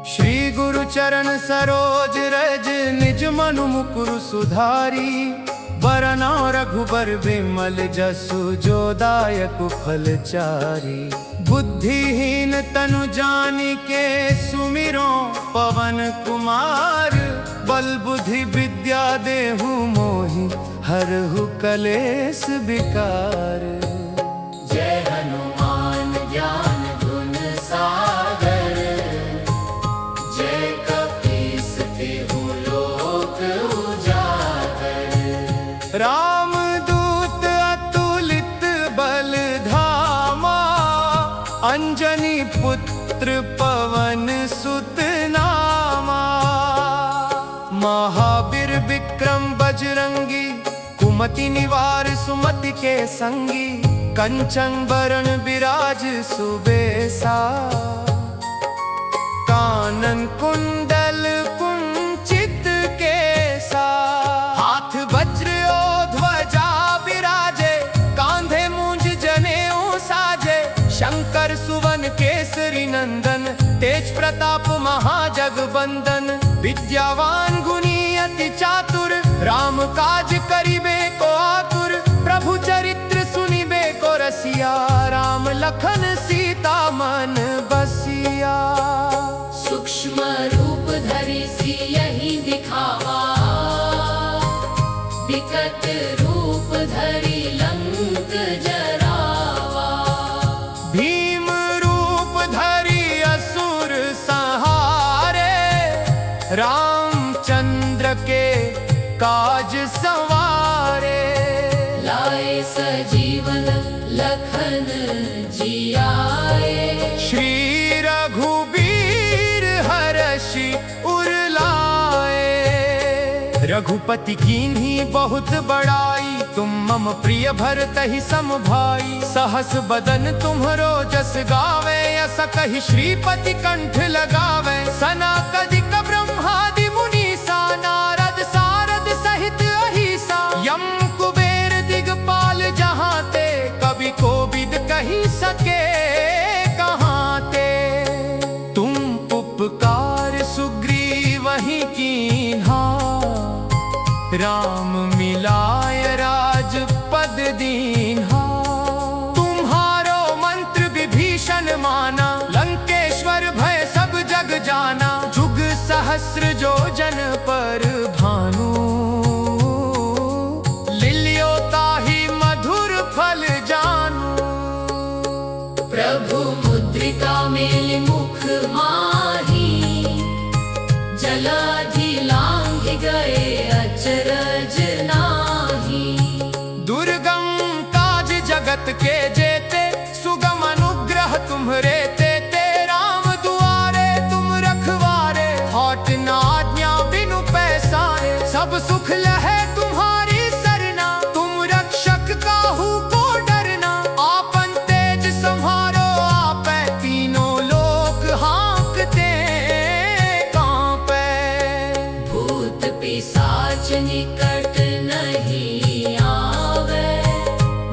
श्री गुरु चरण सरोज रज, निज मनु मुकुरु सुधारी। बरनौ रघुबर बिमल जसु, जो दायक फलचारी। बुद्धिहीन तनु जानिके, सुमिरो पवन कुमार। बल बुद्धि विद्या देहु मोहि, हरहु कलेश विकार। जय हनुमान ज्ञान गुण सागर, जय कपीस तिहु लोक उजागर। राम दूत अतुलित बल धामा, अंजनी पुत्र पवन सुत नामा। महावीर विक्रम बजरंगी, कुमति निवार सुमति के संगी। कंचन बरन बिराज सुबेसा, कानन कुंडल कुंचित केसा। हाथ वज्र और ध्वजा बिराजे, कांधे मूंज जनेऊ साजे। शंख जगबंदन विद्यावान गुणी अति चातुर राम काज करिबे को आतुर प्रभु चरित्र सुनिबे को रसिया राम लखन सीता मन बसिया। सूक्ष्म रूप धरि सियहि दिखावा विकट रूप धरि लंक जरावा। भीम रूप धरि असुर संहारे रामचंद्र के काज संवारे। लाए सजीवन लखन जियाए श्री रघुबीर हर्षि उर लाए। रघुपति कीन्ही बहुत बड़ाई तुम मम प्रिय भरतहि सम भाई। सहस बदन तुम्हरो जस गावे अस कहि श्रीपति कंठ लगावे। सनकादिक ब्रह्मादि मुनीसा नारद सारद सहित अहिसा। यम कुबेर दिगपाल जहाँ ते कवि कोविद कही सके कहाँ ते। तुम उपकार सुग्रीवहि कीन्हा राम मिलाय राजपद दीन्हा। तुम्हारो मंत्र विभीषण माना लंकेश्वर भय सब जग जाना। जुग सहस्र जो जन पर भानु लिलियो ताहि मधुर फल जानू। प्रभु मुद्रिका मेलि मुख माही जलाधि लांघ गए अचरज नाही। दुर्गम काज जगत के जेते सुगम अनुग्रह तुम्हरे तेते। राम दुआरे तुम रखवारे हौट न आज्ञा बिनु पैसारे। सब सुख लहे तुम्हारी सरना तुम रक्षक काहू को डरना। आपन तेज सम्हारो आपै तीनों लोक हाँकते कांपे। भूत पिशाच निकट नहीं आवे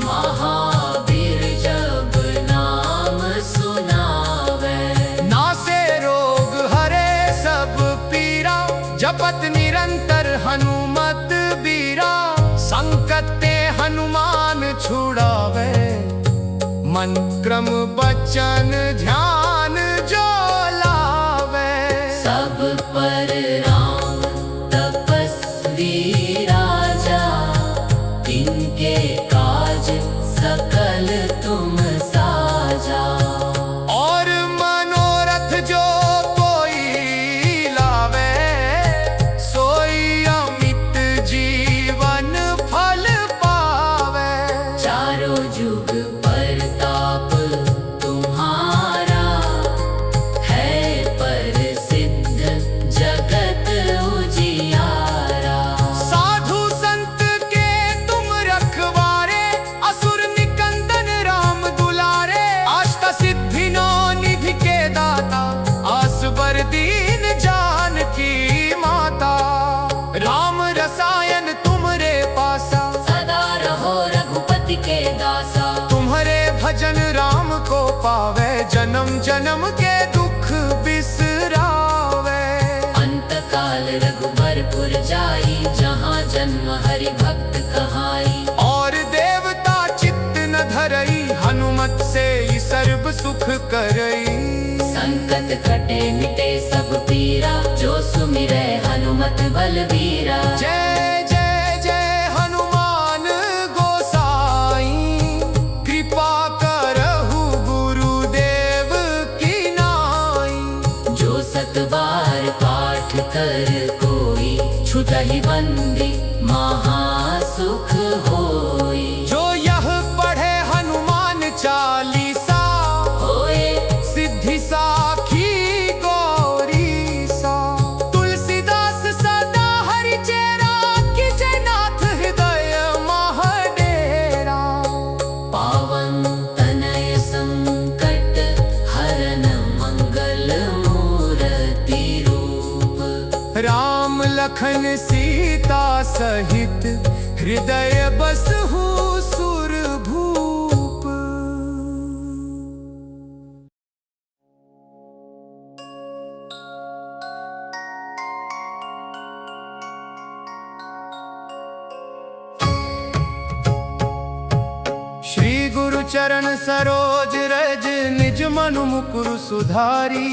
महावीर जब नाम सुनावे। नासे रोग हरे सब पीरा जपत निरंतर हनुमत बीरा। संकट ते हनुमान छुड़ावे मन क्रम बचन ध्यान जो लावे। सब पर राम तपस्वी राजा तिनके काज सकल तुम साजा। और मनोरथ जो कोई लावे सोई अमित जीवन फल पावे। चारों जुग परताप तुम्हारा है प्रसिद्ध जगत उजियारा। साधु संत के तुम रखवारे असुर निकंदन राम दुलारे। अष्ट सिद्धि नौ निधि के दाता असबर दीन जानकी माता। राम रसायन तुमरे पासा सदा रहो रघुपति के दासा। तुम्हारे भजन राम को पावे जन्म जन्म के दुख बिसरावे। अंत काल रघुबरपुर जाई जहाँ जन्म हरि भक्त कहाई। और देवता चित्त न धरई हनुमत से ही सर्व सुख करई। संकट कटे मिटे सब पीरा जो सुमिरै हनुमत बलबीरा। जय जय जय हनुमान गोसाई कृपा करहु गुरुदेव की नाई। जो सत बार पाठ कर कोई छुटहि बंदी महासुख होई। जो यह पढ़े हनुमान चालीसा होए सिद्धि साखी गौरी सा। तुलसीदास सदा हरि चेरा कीजे नाथ हृदय महडेरा। पावन तनय संकट हरन मंगल मूर्ति रूप। राम लखन सीता सहित हृदय बसहु सुरभूप। बिंदु चरण सरोज रज निज मनु मुकुरु सुधारी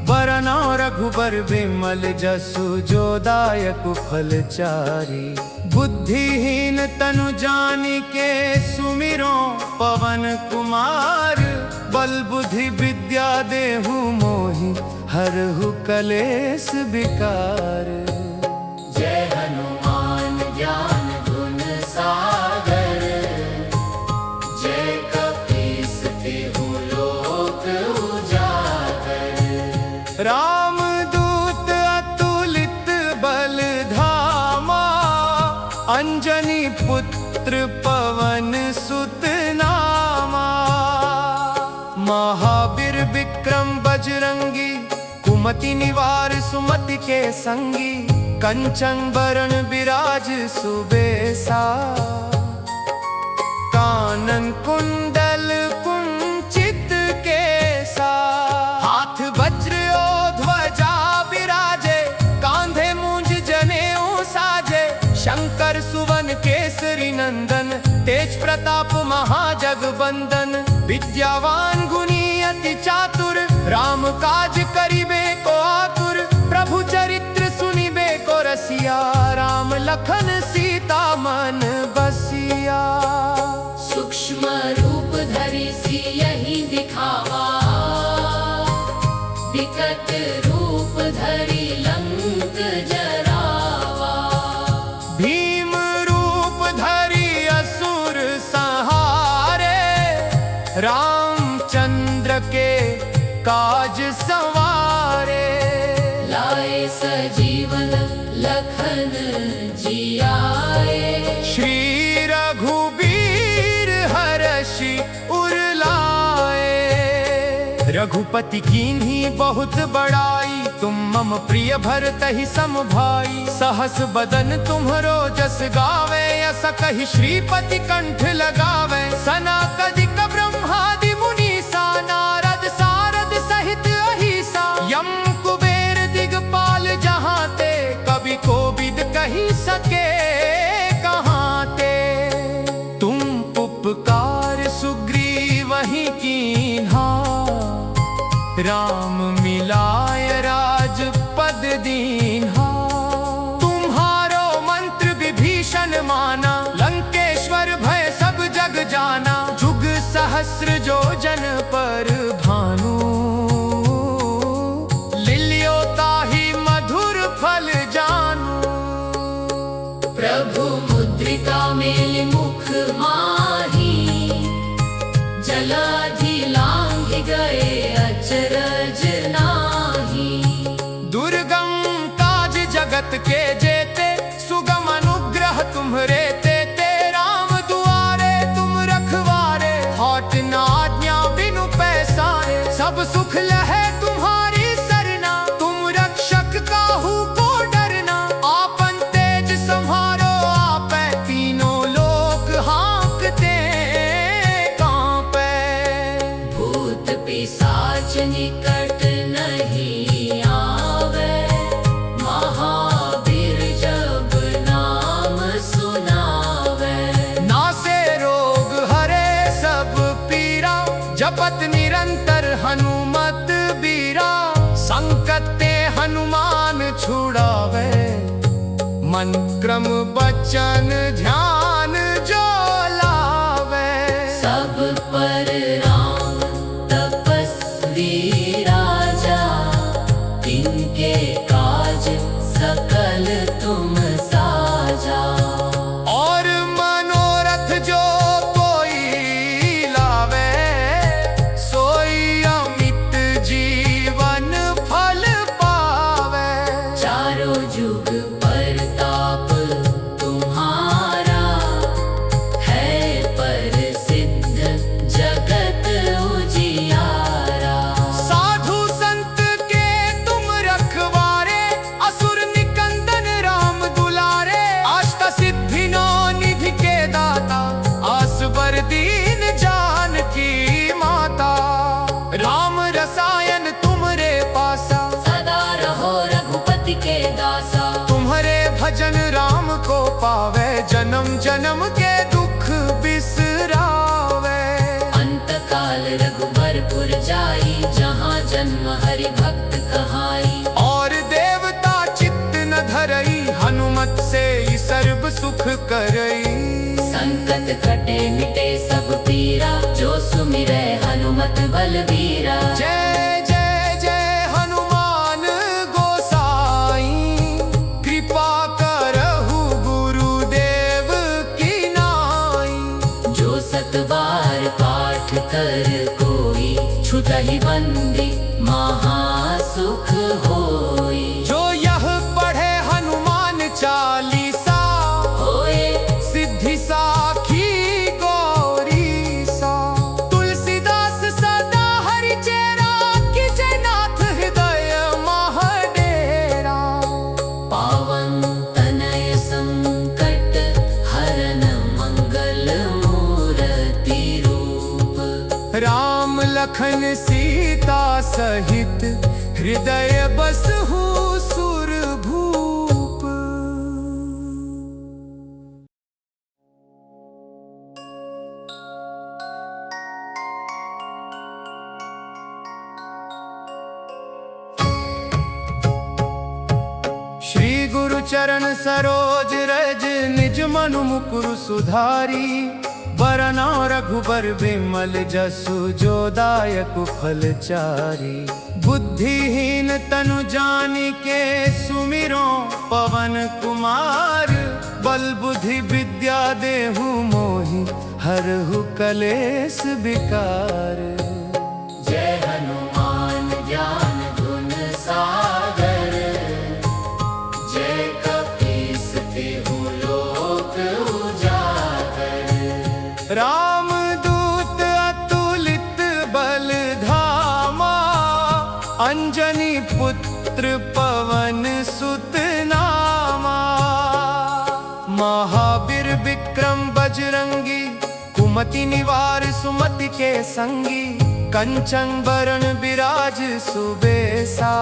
बरनौ रघुबर बिमल जसु जो दायक फलचारी बुद्धिहीन तनु जानिके सुमिरो पवन कुमार बल बुद्धि विद्या देहु मोहि हरहु कलेश विकार। जय हनुमान ज्ञान गुण सागर जय कपीस तिहु लोक उजागर। रामदूत अतुलित बल धामा अंजनी पुत्र पवन सुत नामा महावीर विक्रम बजरंगी कुमति निवार सुमति के संगी कंचन बरन विराज सुबेसा कानन कुंडल कुंचित केसा हाथ वज्र और ध्वजा विराजे कांधे मूंज जनेऊ साजे शंकर सुवन केसरी नंदन तेज प्रताप महाजगबंदन विद्यावान गुणी अति चातुर राम काज करिबे को आतुर प्रभु चरित्र सुनिबे को रसिया राम लखन सीता मन बसिया। सूक्ष्म रूप धरि सियहि दिखावा विकट रूप धरि लंक जरावा। भीम रूप धरि असुर संहारे रामचंद्र के काज संवारे लाए सजीवन लखन जियाए। श्री रघुबीर हरषि उर लाए रघुपति कीन्ही बहुत बड़ाई तुम मम प्रिय भरतहि सम भाई सहस बदन तुम्हरो जस गावे यस कहि श्रीपति कंठ लगावे सनकादिक ब्रह्मादि मुनीसा नारद सारद सहित अहिसा यम कुबेर दिगपाल जहाँ ते कवि कोविद कही सके कहाँ ते। तुम उपकार सुग्रीवहि कीन्हा राम मिलाय राजपद दीन्हा। तुम्हारो मंत्र विभीषण माना लंकेश्वर भय सब जग जाना जुग सहस्र जो जन पर भानु लिलियो ताहि मधुर फल जानू। प्रभु मुद्रिका मेलि मुख माही जलाधि लांघ गए अचरज नाही। दुर्गम काज जगत के जेते सुगम अनुग्रह तुम्हरे तेते राम दुआरे तुम रखवारे हौट न आज्ञा बिनु पैसारे सब सुख लहे तुम्हारी सरना तुम रक्षक काहू को डरना आपन तेज सम्हारो आपै तीनों लोक हाँकते कांपे। भूत पिशाच निकट नहीं आवे महावीर जब नाम सुनावे। नासे रोग हरे सब पीरा जपत निरंतर हनुमत बीरा संकट ते हनुमान छुड़ावे मन क्रम बचन ध्यान जो लावे। सब पर राम तपस्वी राजा तिनके काज सकल तुम साजा। और मनोरथ जो कोई लावे सोई अमित जीवन फल पावे। चारों जुग परताप तुम्हारा है प्रसिद्ध जगत उजियारा। साधु संत के तुम रखवारे असुर निकंदन राम दुलारे अष्ट सिद्धि नौ निधि के दाता असबर दीन जानकी माता। राम रसायन तुमरे पासा सदा रहो रघुपति के दासा। तुम्हारे भजन राम को पावे जन्म जन्म के दुख बिसरावे। हरि भक्त कहाई। और देवता चित्त न धरई, हनुमत से ही सर्व सुख करई। संकट कटे मिटे सब पीरा, जो सुमिरै हनुमत बलवीरा। जय जय जय हनुमान गोसाई, कृपा करहु गुरुदेव की नाई। जो सत बार पाठ कर कोई, छुटहि बंदी महासुख होई। जो यह पढ़े हनुमान चालीसा, होए सिद्धि साखी गौरी सा। तुलसीदास सदा हरि चेरा, कीजे नाथ हृदय महडेरा। पावन तनय संकट हरन मंगल मूर्ति रूप। राम लखन सीता सहित, हृदय बसहु सुरभूप। श्री गुरु चरण सरोज रज, निज मनु मुकुरु सुधारी। बरनौ रघुबर बिमल जसु, जो दायक फलचारी। बुद्धिहीन तनु जानिके, सुमिरो पवन कुमार। बल बुद्धि विद्या देहु मोहि, हरहु कलेश विकार। जय हनुमान ज्ञान गुण सागर, जय कपीस तिहु लोक उजागर। राम दूत अतुलित बल धामा, अंजनी पुत्र पवन सुत नामा। महावीर विक्रम बजरंगी, कुमति निवार सुमति के संगी। कंचन बरन बिराज सुबेसा,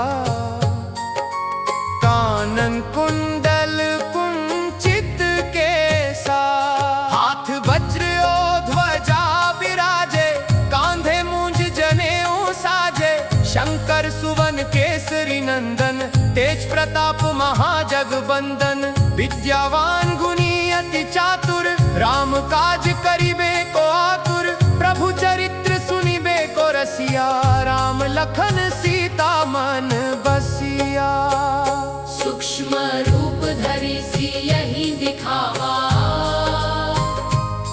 कानन कुंडल कुंचित केसा। हाथ वज्र और ध्वजा बिराजे, कांधे मूंज जनेऊ साजे। शंकर सुवन केसरी नंदन, तेज प्रताप महाजगबंदन। विद्यावान गुणी अति चातुर, राम काज करिबे को आतुर। प्रभु चरित्र सुनिबे को रसिया, राम लखन सीता मन बसिया। सूक्ष्म रूप धरि सियहि दिखावा,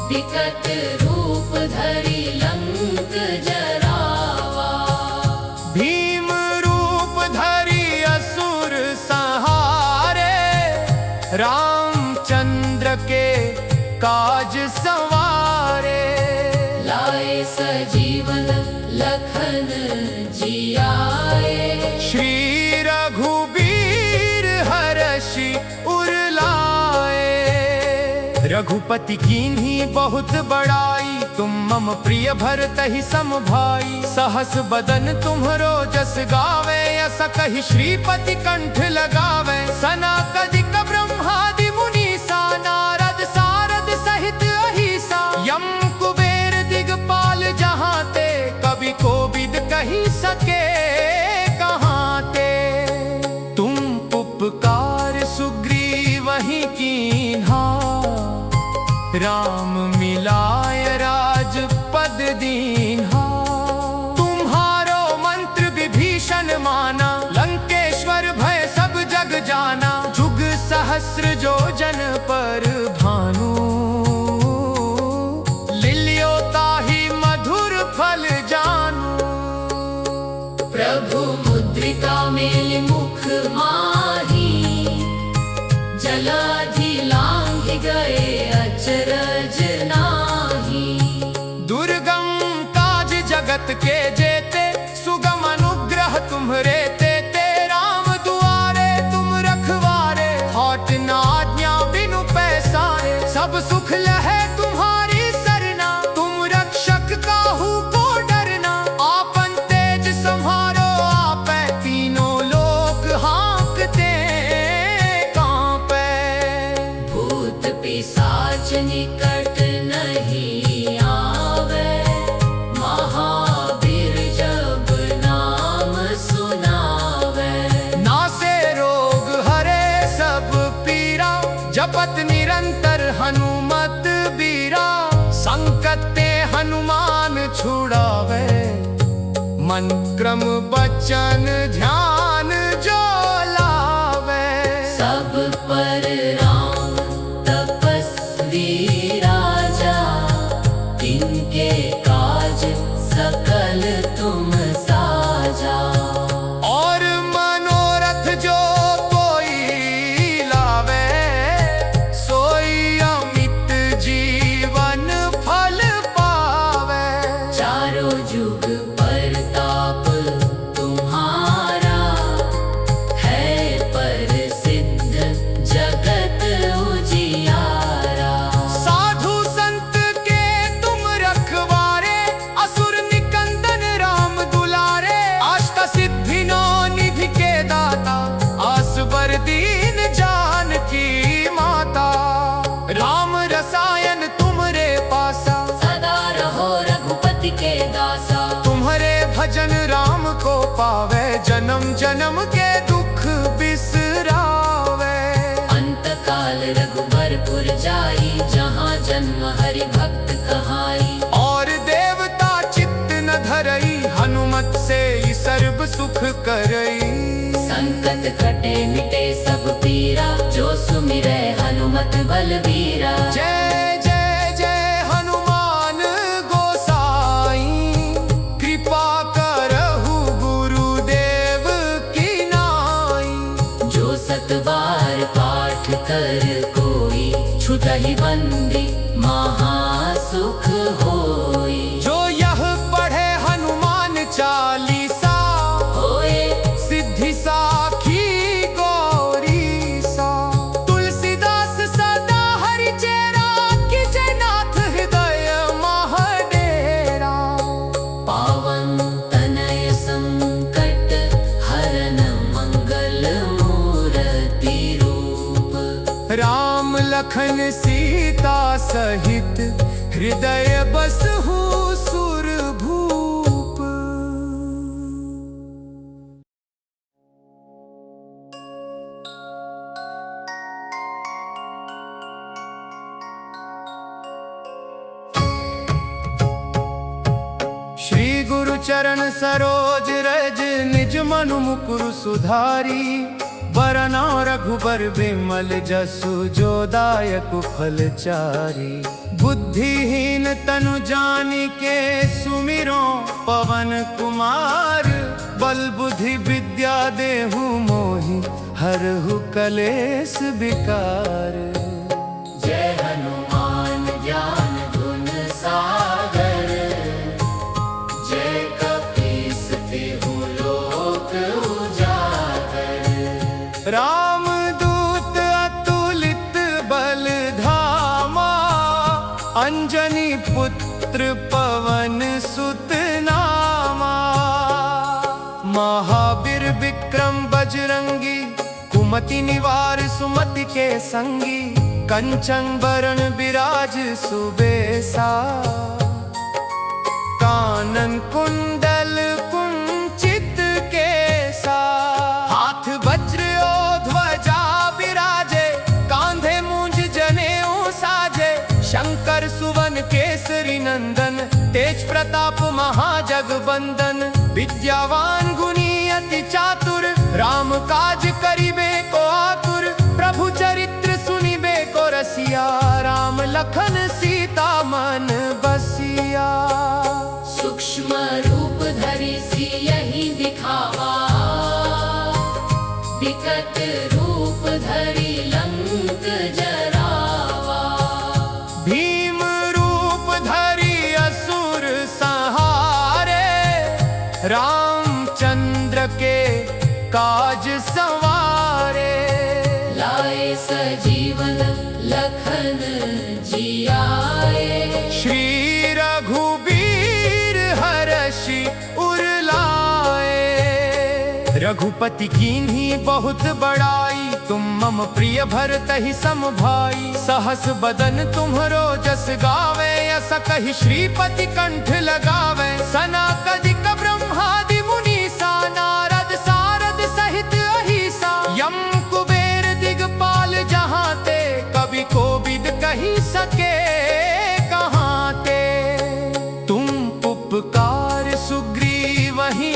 विकट रूप धरि लंक जरावा। भीम रूप धरि असुर संहारे, रामचंद्र के काज संवारे। लाए सजीवन लखन जियाए, श्री रघुबीर हरषि उर लाए। रघुपति कीन्ही बहुत बड़ाई, तुम मम प्रिय भरतहि सम भाई। सहस बदन तुम्हरो जस गावे, अस कहि श्रीपति कंठ लगावे। सनकादिक ब्रह्मादि मुनीसा, नारद सारद सहित अहिसा। यम कुबेर दिगपाल जहाँ ते, कवि कोविद कहि सके कहाँ ते। तुम उपकार सुग्रीवहि कीन्हा, राम मिलाय राजपद दीन्हा। तुम्हारो मंत्र विभीषण माना, लंकेश्वर भय सब जग जाना। जुग सहस्र जो जन पर भानु, लिलियो ताहि मधुर फल जानू। प्रभु मुद्रिका मेलि मुख माही, जलाधि लांघ गए अचरज नाही। दुर्गम काज जगत के जेते, सुगम अनुग्रह तुम्हरे तेते। राम दुआरे तुम रखवारे, हौट न आज्ञा बिनु पैसारे। सब सुख लहे तुम्हारी सरना, तुम रक्षक काहू को डरना। आपन तेज सम्हारो आपै, तीनों लोक हाँकते कांपै। भूत पिशाच निकट नहीं आवे, महावीर जब नाम सु मन क्रम बचन ध्यान जो लावे। सब पर राम तपस्वी राजा, इनके काज सकल तुम साजा। और मनोरथ जो कोई लावे, सोई अमित जीवन फल पावे। चारों जुग परताप तुम्हारा, है प्रसिद्ध जगत उजियारा। साधु संत के तुम रखवारे, असुर निकंदन राम दुलारे। अष्ट सिद्धि नौ निधि के दाता, आसबर दीन जानकी माता। राम रसायन तुमरे पासा, सदा रहो रघुपति के दासा। तुम्हारे भजन राम को पावे, जन्म जन्म के दुख बिसरावे। अंत काल रघुबरपुर जाई, जहाँ जन्म हरि भक्त कहाई। और देवता चित्त न धरई, हनुमत से ही सर्व सुख करई। संकट कटे मिटे सब पीरा, जो सुमिरै हनुमत बलबीरा। जय जय जय हनुमान गोसाई, कृपा करहु गुरुदेव की नाई। जो सतबार पाठ कर कोई, छुटहि बंदी महासुख होई। जो यह पढ़े हनुमान चालीसा, होए सिद्धि साखी गौरी सा। तुलसीदास सदा हरि चेरा, कीजे नाथ हृदय महडेरा। पावन तनय संकट हरन मंगल मूर्ति रूप। राम लखन सीता सहित, हृदय बसहु सुरभूप। श्री गुरु चरण सरोज रज, निज मनु मुकुरु सुधारी। बरनौ रघुबर बिमल जसु, जो दायक फलचारी। बुद्धिहीन तनु जानिके, सुमिरो पवन कुमार। बल बुद्धि विद्या देहु मोहि, हरहु कलेश विकार। जय हनुमान ज्ञान गुण सागर, जय कपीस तिहु लोक उजागर। राम दूत अतुलित बल धामा, अंजनी पुत्र पवन सुत नामा। महावीर विक्रम बजरंगी, कुमति निवार सुमति के संगी। कंचन बरन विराज सुबेसा, कानन कुंडल कुंचित केसा। हाथ वज्र और ध्वजा विराजे, कांधे मूंज जनेऊ साजे। शंकर सुवन केसरी नंदन, तेज प्रताप महाजगबंदन। विद्यावान गुणी अति चातुर, राम काज करिबे को आतुर। प्रभु चरित्र सुनिबे को रसिया, राम लखन सीता मन बसिया। सूक्ष्म रूप धरि सियहि दिखावा, विकट रूप धरि लंक जरावा। भीम रूप धरि असुर संहारे, रामचंद्र के काज संवारे। लाए सजीवन लखन जियाए, श्री रघुबीर हरषि उर लाए। रघुपति कीन्ही बहुत बड़ाई, तुम मम प्रिय भरतहि सम भाई। सहस बदन तुम्हरो जस गावे, यस कहि श्रीपति कंठ लगावे। सनकादिक ब्रह्मादि मुनीसा, नारद सारद सहित अहिसा। यम कुबेर दिगपाल जहाँ ते, कवि कोविद कही सके कहाँ ते। तुम उपकार सुग्रीव वही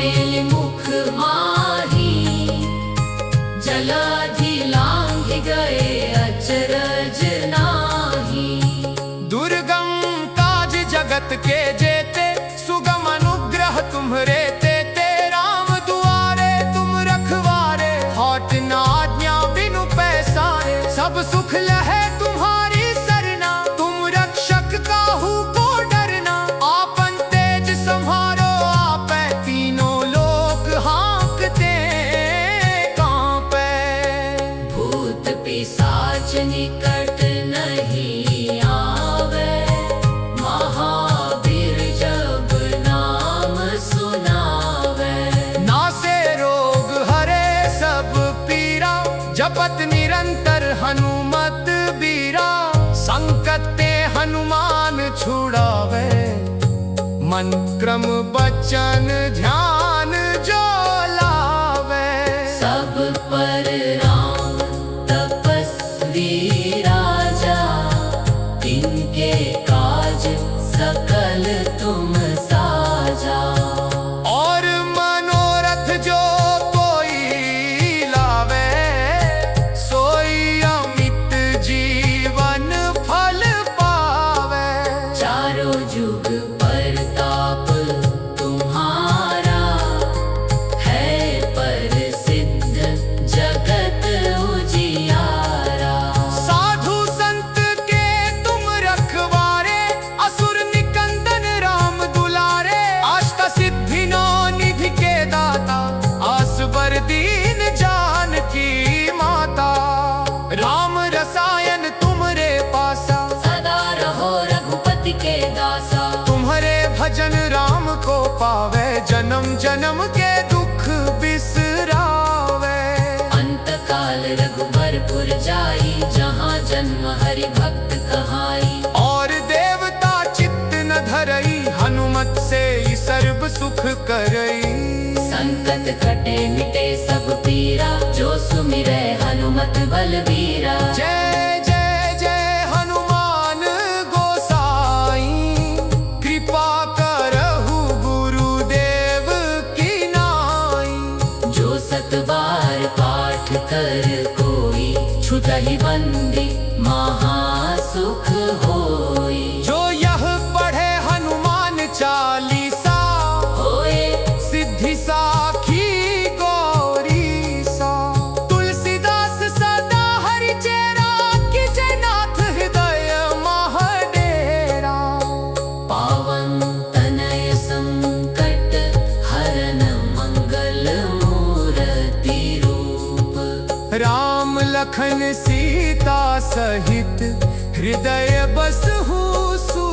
मेलि मुख माही, जलाधि लांघ गए अचरज नाही। दुर्गम काज जगत के जेते, सुगम अनुग्रह तुम्हरे तेते। राम दुआरे तुम रखवारे, हौट न आज्ञा बिनु पैसारे। सब सुख लहे तुम्हारी सरना, तुम रक्षक काहू को डरना। आपन तेज संहारो आपै, तीनों लोक हाँकते कांपे। भूत पिशाच निकट नहीं आवे, महावीर जब नाम सुनावे। नासे रोग हरे सब पीरा, जपत निरंतर हनुमत बीरा। संकट ते हनुमान छुड़ावे, मन क्रम बचन ध्यान जो लावे। सब पर राम तपस्वी राजा, तिनके काज सकल तुम साजा। और मनोरथ जो कोई लावे, सोई अमित जीवन फल पावे। चारों जुग परताप तुम्हारा, है प्रसिद्ध जगत उजियारा। साधु संत के तुम रखवारे, असुर निकंदन राम दुलारे। अष्ट सिद्धि नौ निधि के दाता, असबर दीन जानकी माता। राम रसायन तुमरे पासा, सदा रहो रघुपति के दासा। तुम्हारे भजन राम को पावे। जन्म जन्म के दुख बिसरावे। अंत काल रघुबरपुर जाई, जहाँ जन्म हरि भक्त कहाई। और देवता चित्त न धरई, हनुमत से ही सर्व सुख करई। संकट कटे मिटे सब पीरा, जो सुमिरै हनुमत बलबीरा। जय जय जय हनुमान गोसाई, कृपा करहु गुरुदेव की नाई। जो सत बार पाठ कर कोई, छुटहि बंदी महासुख होई। जो यह पढ़े हनुमान चालीसा, होए सिद्धि साखी गौरी सा। तुलसीदास सदा हरि चेरा, कीजय नाथ हृदय महडेरा। पावन तनय संकट हरन मंगल मूर्ति रूप। राम लखन सीता सहित, हृदय बसहु सु